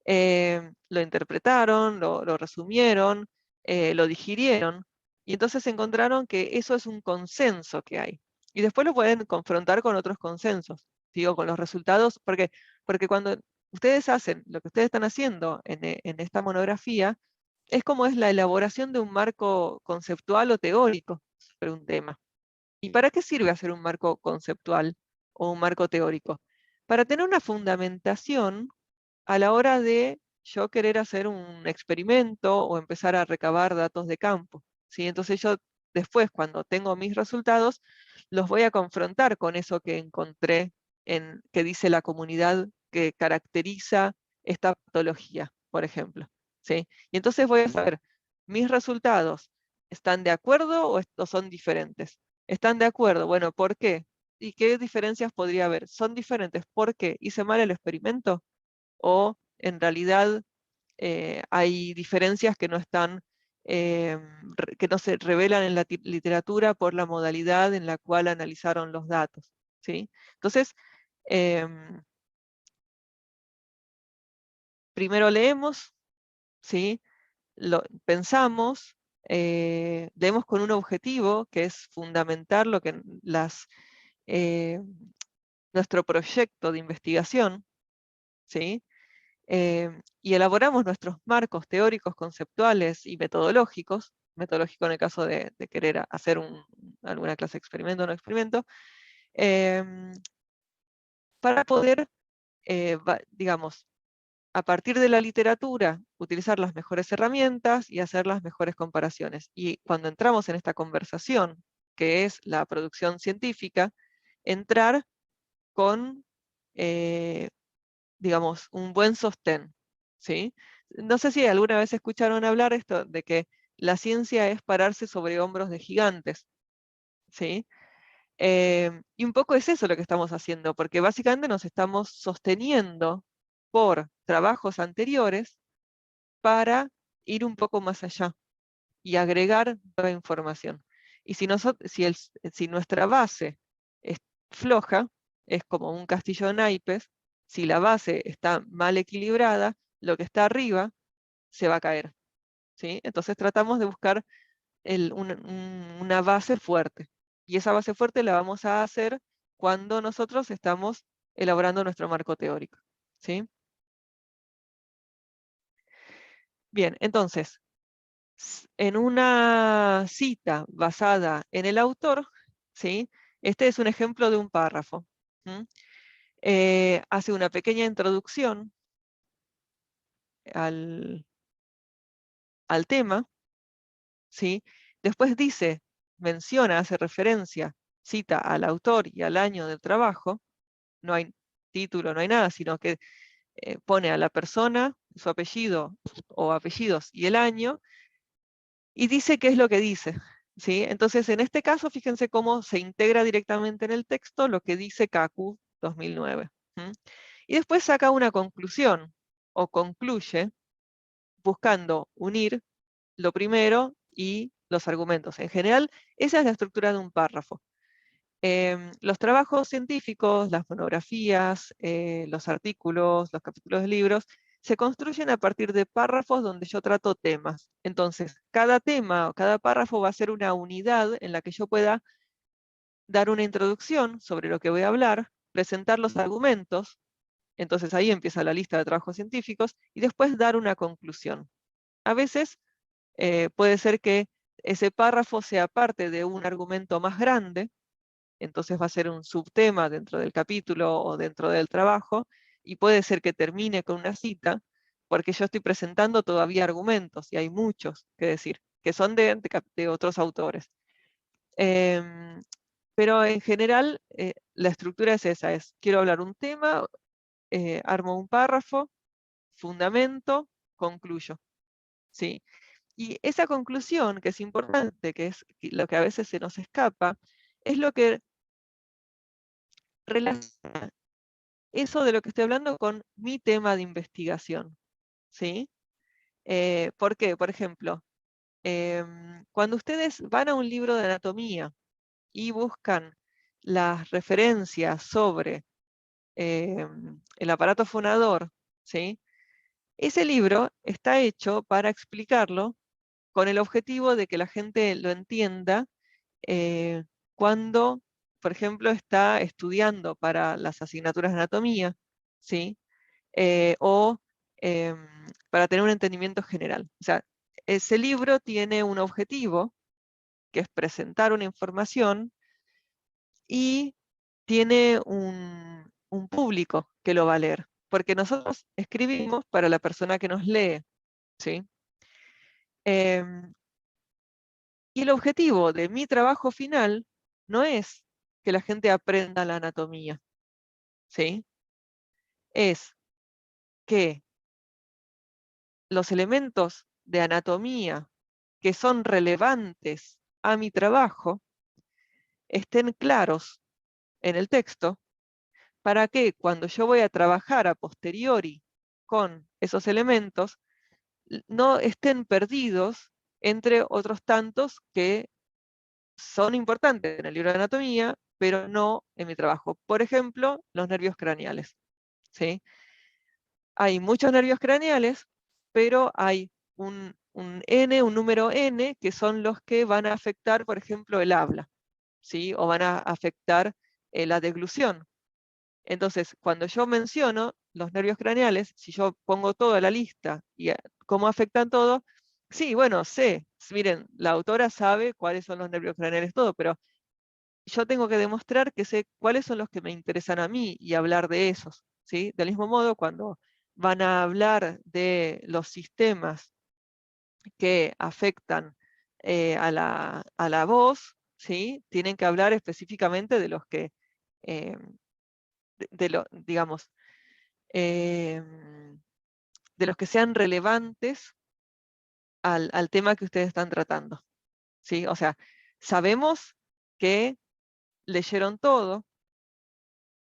Lo interpretaron, lo resumieron, lo digirieron, y entonces encontraron que eso es un consenso que hay. Y después lo pueden confrontar con otros consensos, digo, con los resultados, porque cuando ustedes hacen lo que ustedes están haciendo en esta monografía, es como es la elaboración de un marco conceptual o teórico sobre un tema. ¿Y para qué sirve hacer un marco conceptual o un marco teórico? Para tener una fundamentación a la hora de yo querer hacer un experimento o empezar a recabar datos de campo, ¿sí? Entonces yo después, cuando tengo mis resultados, los voy a confrontar con eso que encontré que dice la comunidad que caracteriza esta patología, por ejemplo, ¿sí? Y entonces voy a saber, mis resultados, ¿están de acuerdo o son diferentes? ¿Están de acuerdo? Bueno, ¿por qué? ¿Y qué diferencias podría haber? ¿Son diferentes? ¿Por qué? ¿Hice mal el experimento? ¿O en realidad hay diferencias que no están, que no se revelan en la literatura por la modalidad en la cual analizaron los datos, ¿sí? Entonces, primero leemos, ¿sí? Pensamos, leemos con un objetivo que es fundamentar lo que eh, nuestro proyecto de investigación, ¿sí? y elaboramos nuestros marcos teóricos, conceptuales y metodológicos, metodológico en el caso de querer hacer alguna clase de experimento o no experimento, para poder, digamos, a partir de la literatura, utilizar las mejores herramientas y hacer las mejores comparaciones. Y cuando entramos en esta conversación, que es la producción científica, entrar con, digamos, un buen sostén, ¿sí? No sé si alguna vez escucharon hablar esto de que la ciencia es pararse sobre hombros de gigantes, ¿sí? Y un poco es eso lo que estamos haciendo, porque básicamente nos estamos sosteniendo por trabajos anteriores para ir un poco más allá y agregar nueva información. Y si nuestra base es floja, es como un castillo de naipes, si la base está mal equilibrada, lo que está arriba se va a caer, ¿sí? Entonces tratamos de buscar una base fuerte. Y esa base fuerte la vamos a hacer cuando nosotros estamos elaborando nuestro marco teórico, ¿sí? Bien, entonces, en una cita basada en el autor, ¿sí? Este es un ejemplo de un párrafo. Hace una pequeña introducción al, al tema, ¿sí? Después menciona, hace referencia, cita al autor y al año del trabajo. No hay título, no hay nada, sino que pone a la persona, su apellido o apellidos y el año, y dice qué es lo que dice, ¿sí? Entonces, en este caso, fíjense cómo se integra directamente en el texto lo que dice CACU 2009. Y después saca una conclusión, o concluye, buscando unir lo primero y los argumentos. En general, esa es la estructura de un párrafo. Los trabajos científicos, las monografías, los artículos, los capítulos de libros, se construyen a partir de párrafos donde yo trato temas. Entonces, cada tema o cada párrafo va a ser una unidad en la que yo pueda dar una introducción sobre lo que voy a hablar, presentar los argumentos, entonces ahí empieza la lista de trabajos científicos, y después dar una conclusión. A veces puede ser que ese párrafo sea parte de un argumento más grande, entonces va a ser un subtema dentro del capítulo o dentro del trabajo, y puede ser que termine con una cita, porque yo estoy presentando todavía argumentos, y hay muchos que decir, que son de otros autores. Em, pero en general, la estructura es esa, quiero hablar un tema, armo un párrafo, fundamento, concluyo, ¿sí? Y esa conclusión, que es importante, que es lo que a veces se nos escapa, es lo que relaciona eso de lo que estoy hablando con mi tema de investigación, ¿sí? ¿Por qué? Por ejemplo, cuando ustedes van a un libro de anatomía y buscan las referencias sobre el aparato fonador, ¿sí? Ese libro está hecho para explicarlo con el objetivo de que la gente lo entienda cuando, por ejemplo, está estudiando para las asignaturas de anatomía, ¿sí? O para tener un entendimiento general. O sea, ese libro tiene un objetivo, que es presentar una información, y tiene un público que lo va a leer, porque nosotros escribimos para la persona que nos lee, ¿sí? Em, y el objetivo de mi trabajo final no es que la gente aprenda la anatomía, ¿sí? Es que los elementos de anatomía que son relevantes a mi trabajo estén claros en el texto, para que cuando yo voy a trabajar a posteriori con esos elementos, no estén perdidos entre otros tantos que son importantes en el libro de anatomía, pero no en mi trabajo. Por ejemplo, los nervios craneales, ¿sí? Hay muchos nervios craneales, pero hay un número n, que son los que van a afectar, por ejemplo, el habla, ¿sí? O van a afectar la deglución. Entonces, cuando yo menciono los nervios craneales, si yo pongo toda la lista y cómo afectan todo, sí, bueno, sé, miren, la autora sabe cuáles son los nervios craneales, todo, pero yo tengo que demostrar que sé cuáles son los que me interesan a mí y hablar de esos, ¿sí? Del mismo modo, cuando van a hablar de los sistemas que afectan a la voz, ¿sí? Tienen que hablar específicamente de los que, eh, digamos, de los que sean relevantes al tema que ustedes están tratando, ¿sí? O sea, sabemos que leyeron todo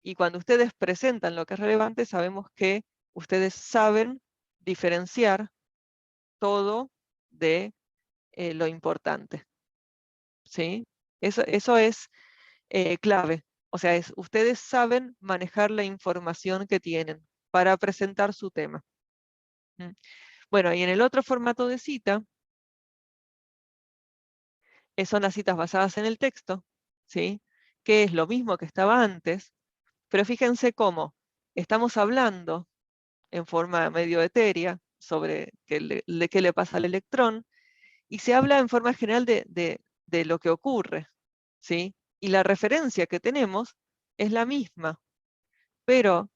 y cuando ustedes presentan lo que es relevante, sabemos que ustedes saben diferenciar todo de lo importante, ¿sí? Eso es clave. O sea, ustedes saben manejar la información que tienen para presentar su tema. ¿Mm? Bueno, y en el otro formato de cita, son las citas basadas en el texto, ¿sí? Que es lo mismo que estaba antes, pero fíjense cómo estamos hablando en forma medio etérea sobre de qué le pasa al electrón, y se habla en forma general de lo que ocurre, ¿sí? Y la referencia que tenemos es la misma, pero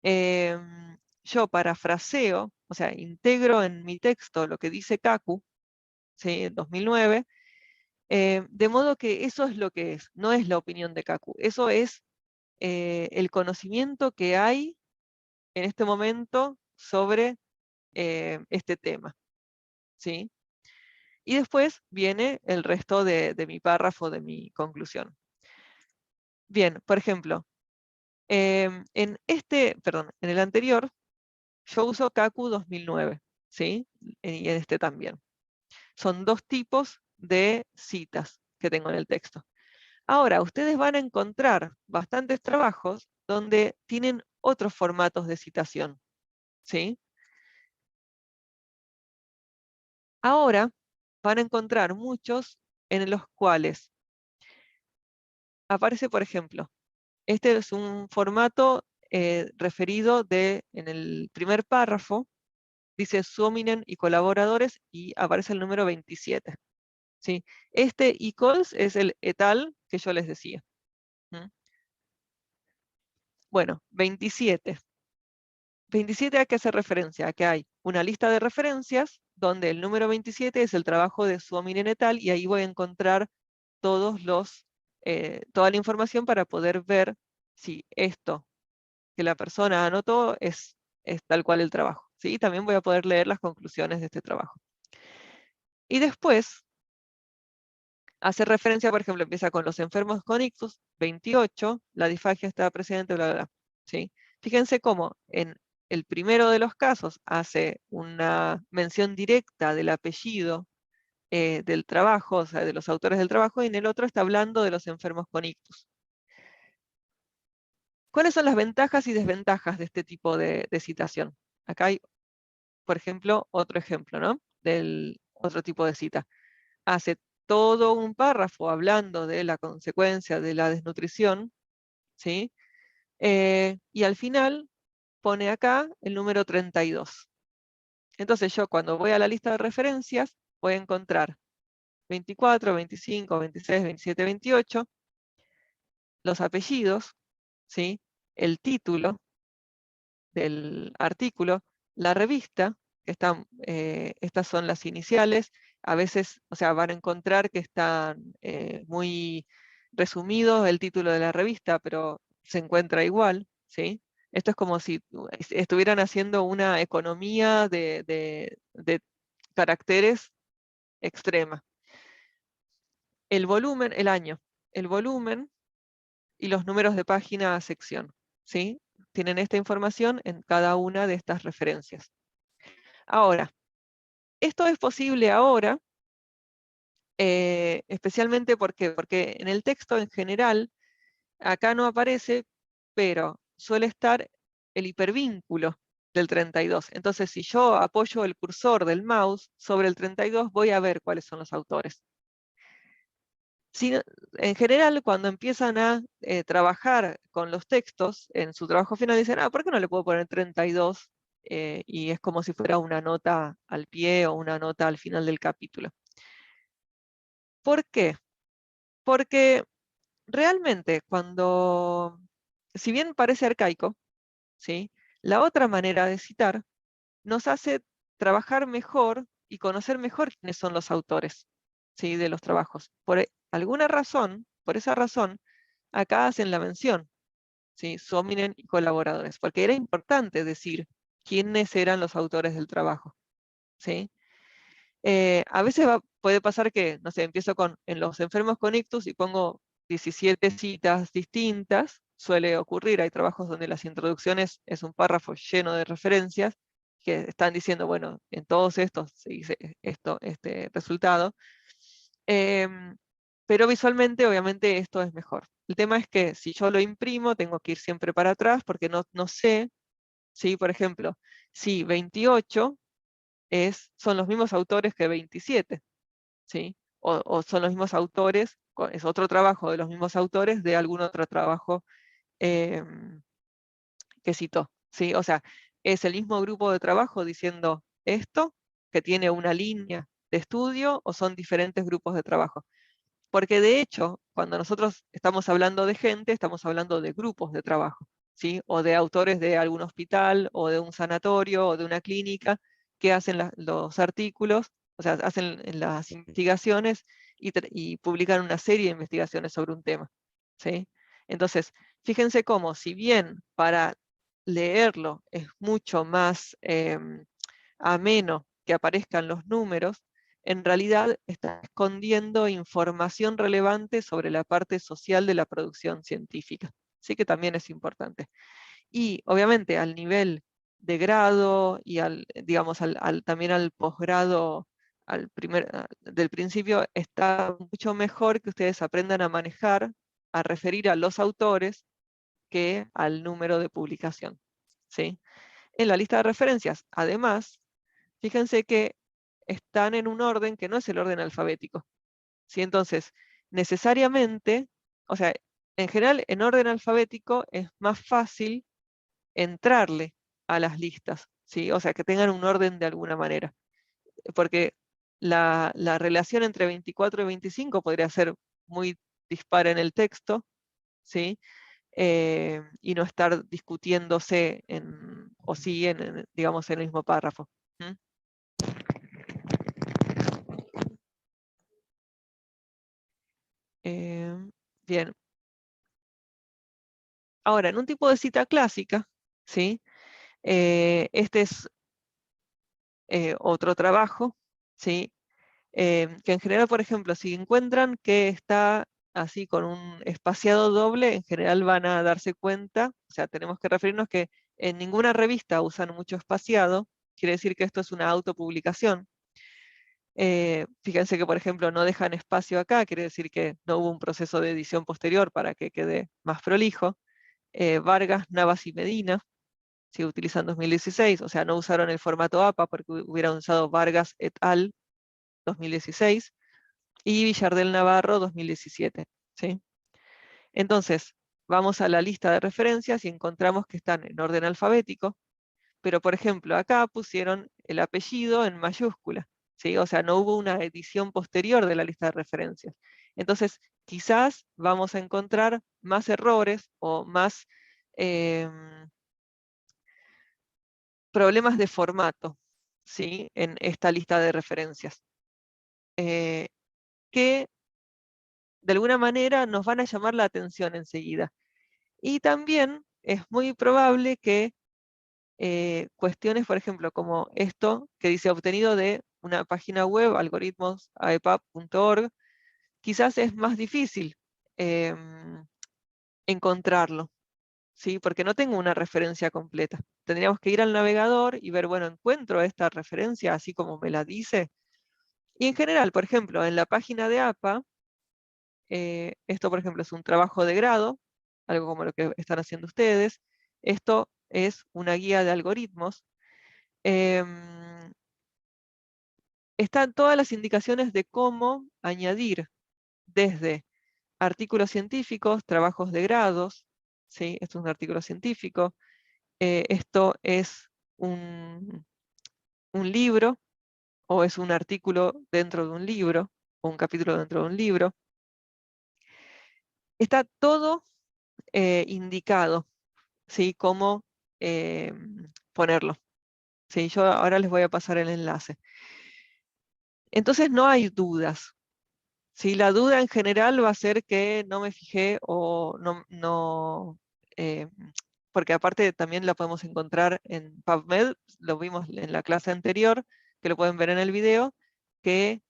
yo parafraseo, o sea, integro en mi texto lo que dice Kaku, ¿sí? En 2009, de modo que eso es lo que es, no es la opinión de Kaku, eso es el conocimiento que hay en este momento sobre este tema, ¿sí? Y después viene el resto de mi párrafo, de mi conclusión. Bien, por ejemplo, en el anterior, yo uso Kaku 2009, ¿sí? Y en este también. Son dos tipos de citas que tengo en el texto. Ahora, ustedes van a encontrar bastantes trabajos donde tienen otros formatos de citación, ¿sí? Ahora van a encontrar muchos en los cuales aparece, por ejemplo, este es un formato referido en el primer párrafo, dice Suominen y colaboradores y aparece el número 27. ¿Sí? Este equals es el etal que yo les decía. ¿Mm? Bueno, 27. 27 a qué hace referencia, a que hay una lista de referencias donde el número 27 es el trabajo de Suominen et al. Y ahí voy a encontrar toda la información para poder ver si esto que la persona anotó es tal cual el trabajo. ¿Sí? También voy a poder leer las conclusiones de este trabajo. Y después hace referencia, por ejemplo, empieza con los enfermos con ictus, 28, la disfagia está presente, bla, bla, bla. ¿Sí? Fíjense cómo en el primero de los casos hace una mención directa del apellido del trabajo, o sea, de los autores del trabajo, y en el otro está hablando de los enfermos con ictus. ¿Cuáles son las ventajas y desventajas de este tipo de citación? Acá hay, por ejemplo, otro ejemplo, ¿no? Del otro tipo de cita. Hace todo un párrafo hablando de la consecuencia de la desnutrición, ¿sí? Y al final pone acá el número 32. Entonces yo cuando voy a la lista de referencias voy a encontrar 24, 25, 26, 27, 28, los apellidos, ¿sí? El título del artículo, la revista, estas son las iniciales, a veces, o sea, van a encontrar que están muy resumidos el título de la revista, pero se encuentra igual, ¿sí? Esto es como si estuvieran haciendo una economía de caracteres extrema. El volumen, el año, el volumen y los números de página a sección, ¿sí? Tienen esta información en cada una de estas referencias. Ahora, esto es posible ahora, especialmente porque en el texto en general, acá no aparece, pero suele estar el hipervínculo del 32. Entonces, si yo apoyo el cursor del mouse sobre el 32, voy a ver cuáles son los autores. En general, cuando empiezan a trabajar con los textos, en su trabajo final dicen, ¿por qué no le puedo poner 32? Y es como si fuera una nota al pie o una nota al final del capítulo. ¿Por qué? Porque realmente si bien parece arcaico, ¿sí? La otra manera de citar nos hace trabajar mejor y conocer mejor quiénes son los autores, ¿sí? De los trabajos. Alguna razón, por esa razón, acá hacen la mención, ¿sí? Sominen y colaboradores, porque era importante decir quiénes eran los autores del trabajo, ¿sí? A veces puede pasar que, no sé, empiezo en los enfermos con ictus y pongo 17 citas distintas, suele ocurrir, hay trabajos donde las introducciones es un párrafo lleno de referencias que están diciendo, bueno, en todos estos se dice este resultado, em, pero visualmente obviamente esto es mejor. El tema es que si yo lo imprimo tengo que ir siempre para atrás porque no sé, ¿sí? Por ejemplo, si 28 son los mismos autores que 27, ¿sí? O son los mismos autores, es otro trabajo de los mismos autores de algún otro trabajo que citó, ¿sí? O sea, es el mismo grupo de trabajo diciendo esto, que tiene una línea de estudio, o son diferentes grupos de trabajo. Porque de hecho, cuando nosotros estamos hablando de gente, estamos hablando de grupos de trabajo, ¿sí? O de autores de algún hospital, o de un sanatorio, o de una clínica, que hacen los artículos, o sea, hacen las investigaciones y publican una serie de investigaciones sobre un tema, ¿sí? Entonces, fíjense cómo, si bien para leerlo es mucho más ameno que aparezcan los números, en realidad está escondiendo información relevante sobre la parte social de la producción científica. Así que también es importante. Y obviamente al nivel de grado y digamos, también al posgrado, del principio, está mucho mejor que ustedes aprendan a manejar, a referir a los autores que al número de publicación, ¿sí? En la lista de referencias, además, fíjense que están en un orden que no es el orden alfabético, ¿sí? Entonces, necesariamente, o sea, en general, en orden alfabético es más fácil entrarle a las listas, ¿sí? O sea, que tengan un orden de alguna manera, porque la relación entre 24 y 25 podría ser muy dispar en el texto, ¿sí? Y no estar discutiéndose o sí, digamos, en el mismo párrafo. ¿Mm? Bien. Ahora, en un tipo de cita clásica, ¿sí? Este es otro trabajo, ¿sí? Que en general, por ejemplo, si encuentran que está así con un espaciado doble, en general van a darse cuenta, o sea, tenemos que referirnos que en ninguna revista usan mucho espaciado, quiere decir que esto es una autopublicación. Fíjense que, por ejemplo, no dejan espacio acá, quiere decir que no hubo un proceso de edición posterior para que quede más prolijo. Vargas, Navas y Medina, si utilizan 2016, o sea, no usaron el formato APA porque hubieran usado Vargas et al. 2016 y Villardel Navarro 2017, ¿sí? Entonces, vamos a la lista de referencias y encontramos que están en orden alfabético, pero por ejemplo, acá pusieron el apellido en mayúscula, ¿sí? O sea, no hubo una edición posterior de la lista de referencias. Entonces, quizás vamos a encontrar más errores o más problemas de formato, ¿sí? En esta lista de referencias, que de alguna manera nos van a llamar la atención enseguida. Y también es muy probable que cuestiones, por ejemplo, como esto que dice obtenido de una página web, algoritmosaepap.org, quizás es más difícil encontrarlo, ¿sí? Porque no tengo una referencia completa. Tendríamos que ir al navegador y ver, bueno, encuentro esta referencia así como me la dice. Y en general, por ejemplo, en la página de APA, esto, por ejemplo, es un trabajo de grado, algo como lo que están haciendo ustedes. Esto es una guía de algoritmos. Están todas las indicaciones de cómo añadir desde artículos científicos, trabajos de grados, ¿sí? Esto es un artículo científico, esto es un libro, o es un artículo dentro de un libro, o un capítulo dentro de un libro. Está todo indicado, ¿sí? Cómo ponerlo. ¿Sí? Yo ahora les voy a pasar el enlace. Entonces no hay dudas. ¿Sí? La duda en general va a ser que no me fijé o no porque aparte también la podemos encontrar en PubMed, lo vimos en la clase anterior, que lo pueden ver en el video, que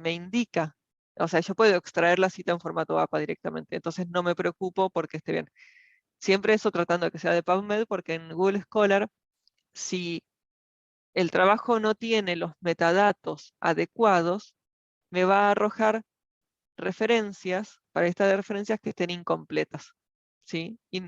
me indica, o sea, yo puedo extraer la cita en formato APA directamente, entonces no me preocupo porque esté bien. Siempre eso tratando de que sea de PubMed, porque en Google Scholar, si el trabajo no tiene los metadatos adecuados, me va a arrojar referencias, para lista de referencias que estén incompletas, ¿sí? Y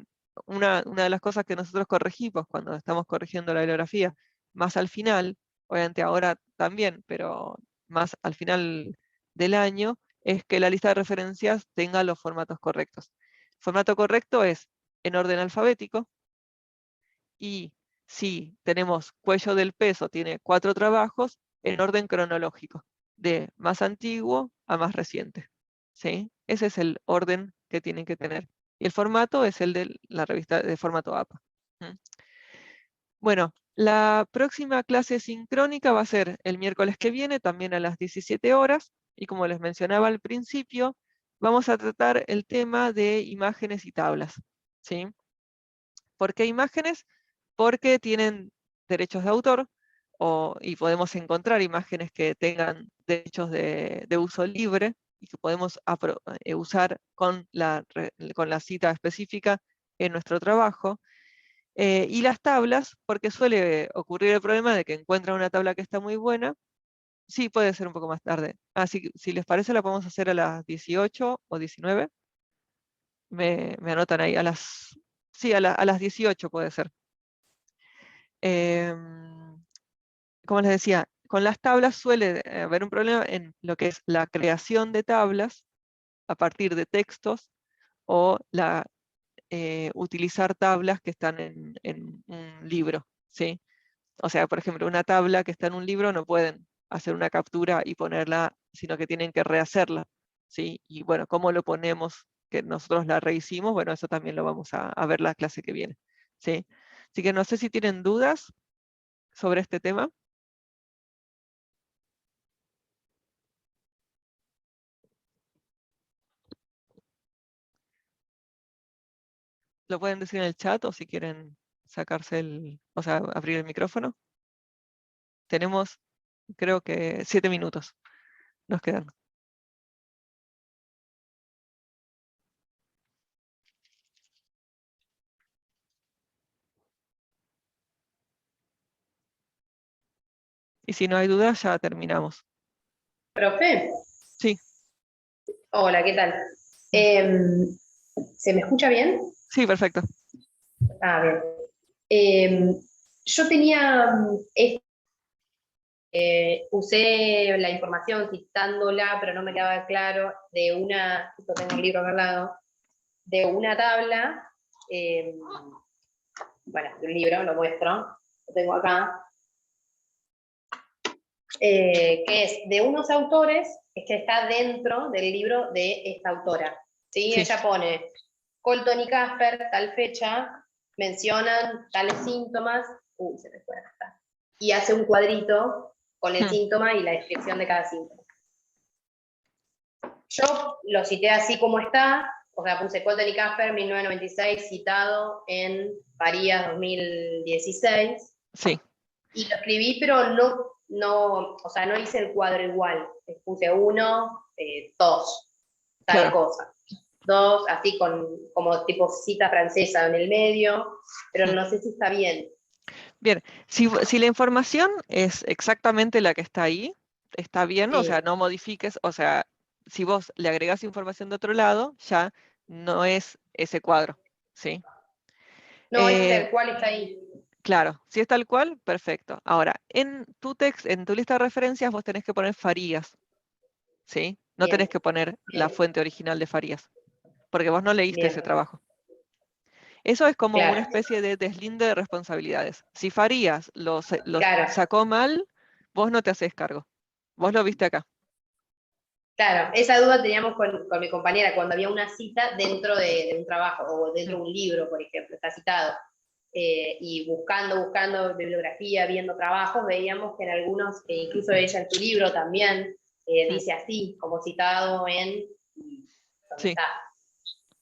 una de las cosas que nosotros corregimos cuando estamos corrigiendo la bibliografía, más al final, obviamente ahora también, pero más al final del año, es que la lista de referencias tenga los formatos correctos. El formato correcto es en orden alfabético, y si tenemos cuello del peso, tiene 4 trabajos, en orden cronológico, de más antiguo a más reciente. ¿Sí? Ese es el orden que tienen que tener. Y el formato es el de la revista de formato APA. ¿Mm? Bueno, la próxima clase sincrónica va a ser el miércoles que viene, también a las 17 horas, y como les mencionaba al principio, vamos a tratar el tema de imágenes y tablas. ¿Sí? ¿Por qué imágenes? Porque tienen derechos de autor, y podemos encontrar imágenes que tengan derechos de uso libre y que podemos usar con la cita específica en nuestro trabajo. Y las tablas, porque suele ocurrir el problema de que encuentran una tabla que está muy buena. Sí, puede ser un poco más tarde. Así que si les parece la podemos hacer a las 18 o 19. Me anotan ahí, sí, a las 18 puede ser. Como les decía, con las tablas suele haber un problema en lo que es la creación de tablas a partir de textos, o utilizar tablas que están en un libro, ¿sí? O sea, por ejemplo, una tabla que está en un libro no pueden hacer una captura y ponerla, sino que tienen que rehacerla, ¿sí? Y bueno, ¿cómo lo ponemos que nosotros la rehicimos? Bueno, eso también lo vamos a ver la clase que viene, ¿sí? Así que no sé si tienen dudas sobre este tema. Lo pueden decir en el chat, o si quieren sacarse o sea, abrir el micrófono. Tenemos, creo que 7 minutos nos quedan. Y si no hay dudas, ya terminamos. Profe. Sí. Hola, ¿qué tal? ¿Se me escucha bien? Sí, perfecto. Ah, bien. Yo tenía, usé la información citándola, pero no me quedaba claro, de una, justo tengo un libro acá al lado, de una tabla, bueno, de un libro, lo muestro, lo tengo acá, que es de unos autores, es que está dentro del libro de esta autora. ¿Sí? Sí. Ella pone, Colton y Casper, tal fecha, mencionan tales síntomas, se me fue acá, y hace un cuadrito con el síntoma y la descripción de cada síntoma. Yo lo cité así como está, o sea, puse Colton y Casper, 1996, citado en Parías 2016. Sí. Y lo escribí, pero no, o sea, no hice el cuadro igual. Puse 1, 2, tal Claro. cosa. 2, así como tipo cita francesa en el medio, pero no sé si está bien. Bien, si la información es exactamente la que está ahí, está bien, Sí. o sea, no modifiques, o sea, si vos le agregás información de otro lado, ya no es ese cuadro, ¿sí? No, es tal cual está ahí. Claro, si es tal cual, perfecto. Ahora, en tu lista de referencias vos tenés que poner Farías, ¿sí? No Bien, tenés que poner la bien, fuente original de Farías, porque vos no leíste ese bien, trabajo. Eso es como una claro, especie de deslinde de responsabilidades. Si Farías lo claro, sacó mal, vos no te haces cargo. Vos lo viste acá. claro. Esa duda teníamos con mi compañera cuando había una cita dentro de un trabajo o dentro Mm, de un libro, por ejemplo, está citado. Y buscando bibliografía, viendo trabajos, veíamos que en algunos, incluso ella en su libro también, mm. dice así, como citado en donde Sí, está.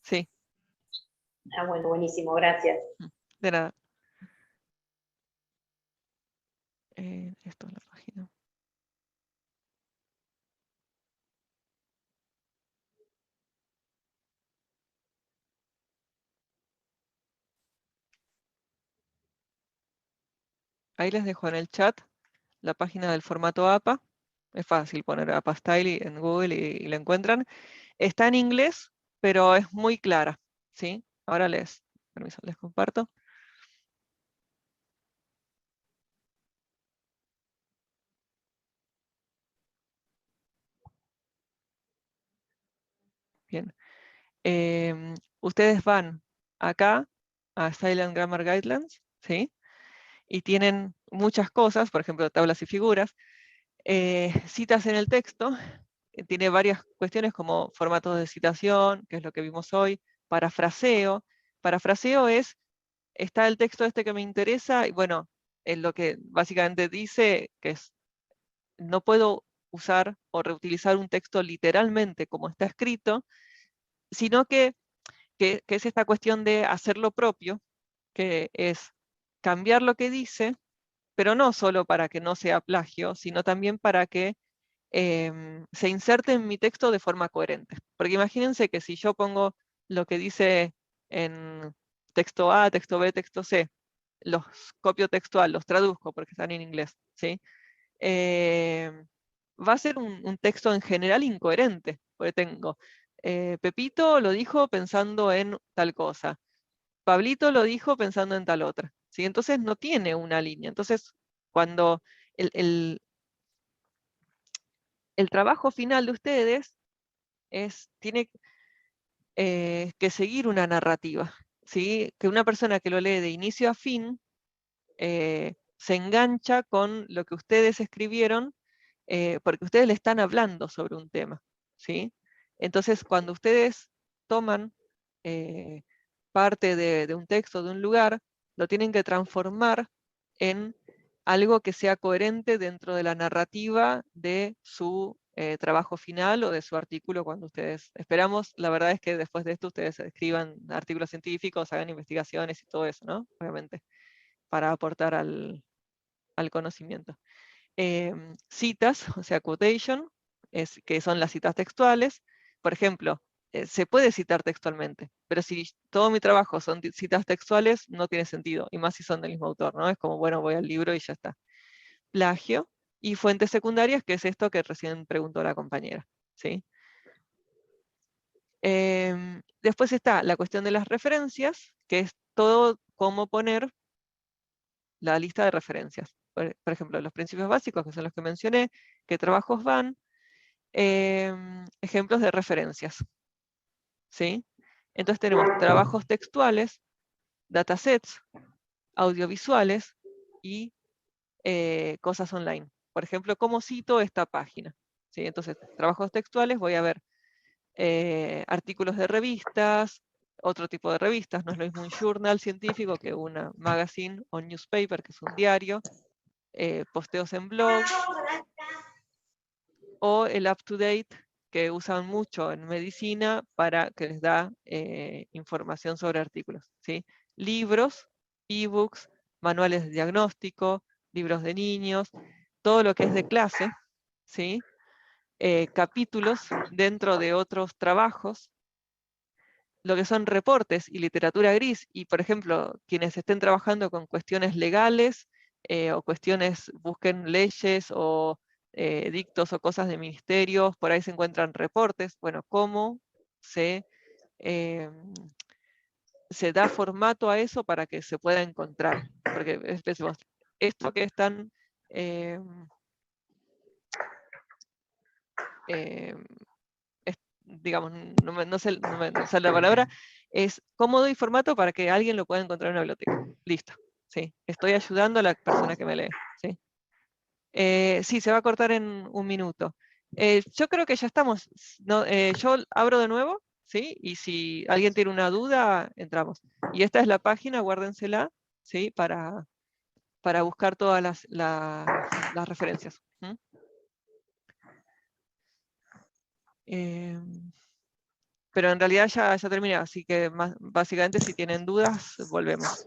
sí. Ah, bueno, buenísimo, gracias. Mm. De nada. Esto es la página. Ahí les dejo en el chat la página del formato APA. Es fácil poner APA Style en Google y la encuentran. Está en inglés, pero es muy clara, ¿sí? Ahora permiso, les comparto. Bien. Ustedes van acá a Style and Grammar Guidelines, ¿sí? Y tienen muchas cosas, por ejemplo, tablas y figuras, citas en el texto, tiene varias cuestiones como formatos de citación, que es lo que vimos hoy, parafraseo. Parafraseo está el texto este que me interesa, y bueno, es lo que básicamente dice que es, no puedo usar o reutilizar un texto literalmente como está escrito, sino que es esta cuestión de hacer lo propio, que es cambiar lo que dice, pero no solo para que no sea plagio, sino también para que se inserte en mi texto de forma coherente. Porque imagínense que si yo pongo lo que dice en texto A, texto B, texto C, los copio textual, los traduzco porque están en inglés, ¿sí? Va a ser un texto en general incoherente, porque tengo, Pepito lo dijo pensando en tal cosa, Pablito lo dijo pensando en tal otra, ¿sí? Entonces no tiene una línea. Entonces, cuando el, el- el trabajo final de ustedes tiene que seguir una narrativa, ¿sí? Que una persona que lo lee de inicio a fin se engancha con lo que ustedes escribieron, porque ustedes le están hablando sobre un tema, ¿sí? Entonces, cuando ustedes toman eh, parte de un texto, de un lugar, lo tienen que transformar en algo que sea coherente dentro de la narrativa de su trabajo final o de su artículo cuando ustedes, esperamos, la verdad es que después de esto ustedes escriban artículos científicos, hagan investigaciones y todo eso, ¿no? Obviamente, para aportar al conocimiento. Citas, o sea, quotation, que son las citas textuales. Por ejemplo, se puede citar textualmente, pero si todo mi trabajo son citas textuales, no tiene sentido, y más si son del mismo autor, ¿no? Es como, bueno, voy al libro y ya está. Plagio y fuentes secundarias, que es esto que recién preguntó la compañera, ¿sí? Después está la cuestión de las referencias, que es todo cómo poner la lista de referencias. Por ejemplo, los principios básicos, que son los que mencioné, qué trabajos van, ejemplos de referencias, ¿sí? Entonces tenemos trabajos textuales, datasets, audiovisuales y cosas online. Por ejemplo, ¿cómo cito esta página? ¿Sí? Entonces, trabajos textuales, voy a ver artículos de revistas, otro tipo de revistas, no es lo mismo un journal científico que una magazine o newspaper, que es un diario, posteos en blogs, o el up-to-date, que usan mucho en medicina para que les da información sobre artículos, ¿sí? Libros, ebooks, manuales de diagnóstico, libros de niños, todo lo que es de clase, ¿sí? Capítulos dentro de otros trabajos, lo que son reportes y literatura gris, y por ejemplo, quienes estén trabajando con cuestiones legales o cuestiones, busquen leyes o dictos o cosas de ministerios, por ahí se encuentran reportes, bueno, cómo se, eh, se da formato a eso para que se pueda encontrar, porque decimos, esto que están eh, digamos, no sé la palabra, es cómodo y formato para que alguien lo pueda encontrar en una biblioteca. Listo, ¿sí? Estoy ayudando a la persona que me lee, ¿sí? Sí, se va a cortar en un minuto. Yo creo que ya estamos. ¿No? Yo abro de nuevo, ¿sí? Y si alguien tiene una duda, entramos. Y esta es la página, guárdensela, ¿sí? Para buscar todas las referencias. ¿Mm? Pero en realidad ya terminé, así que básicamente si tienen dudas, volvemos.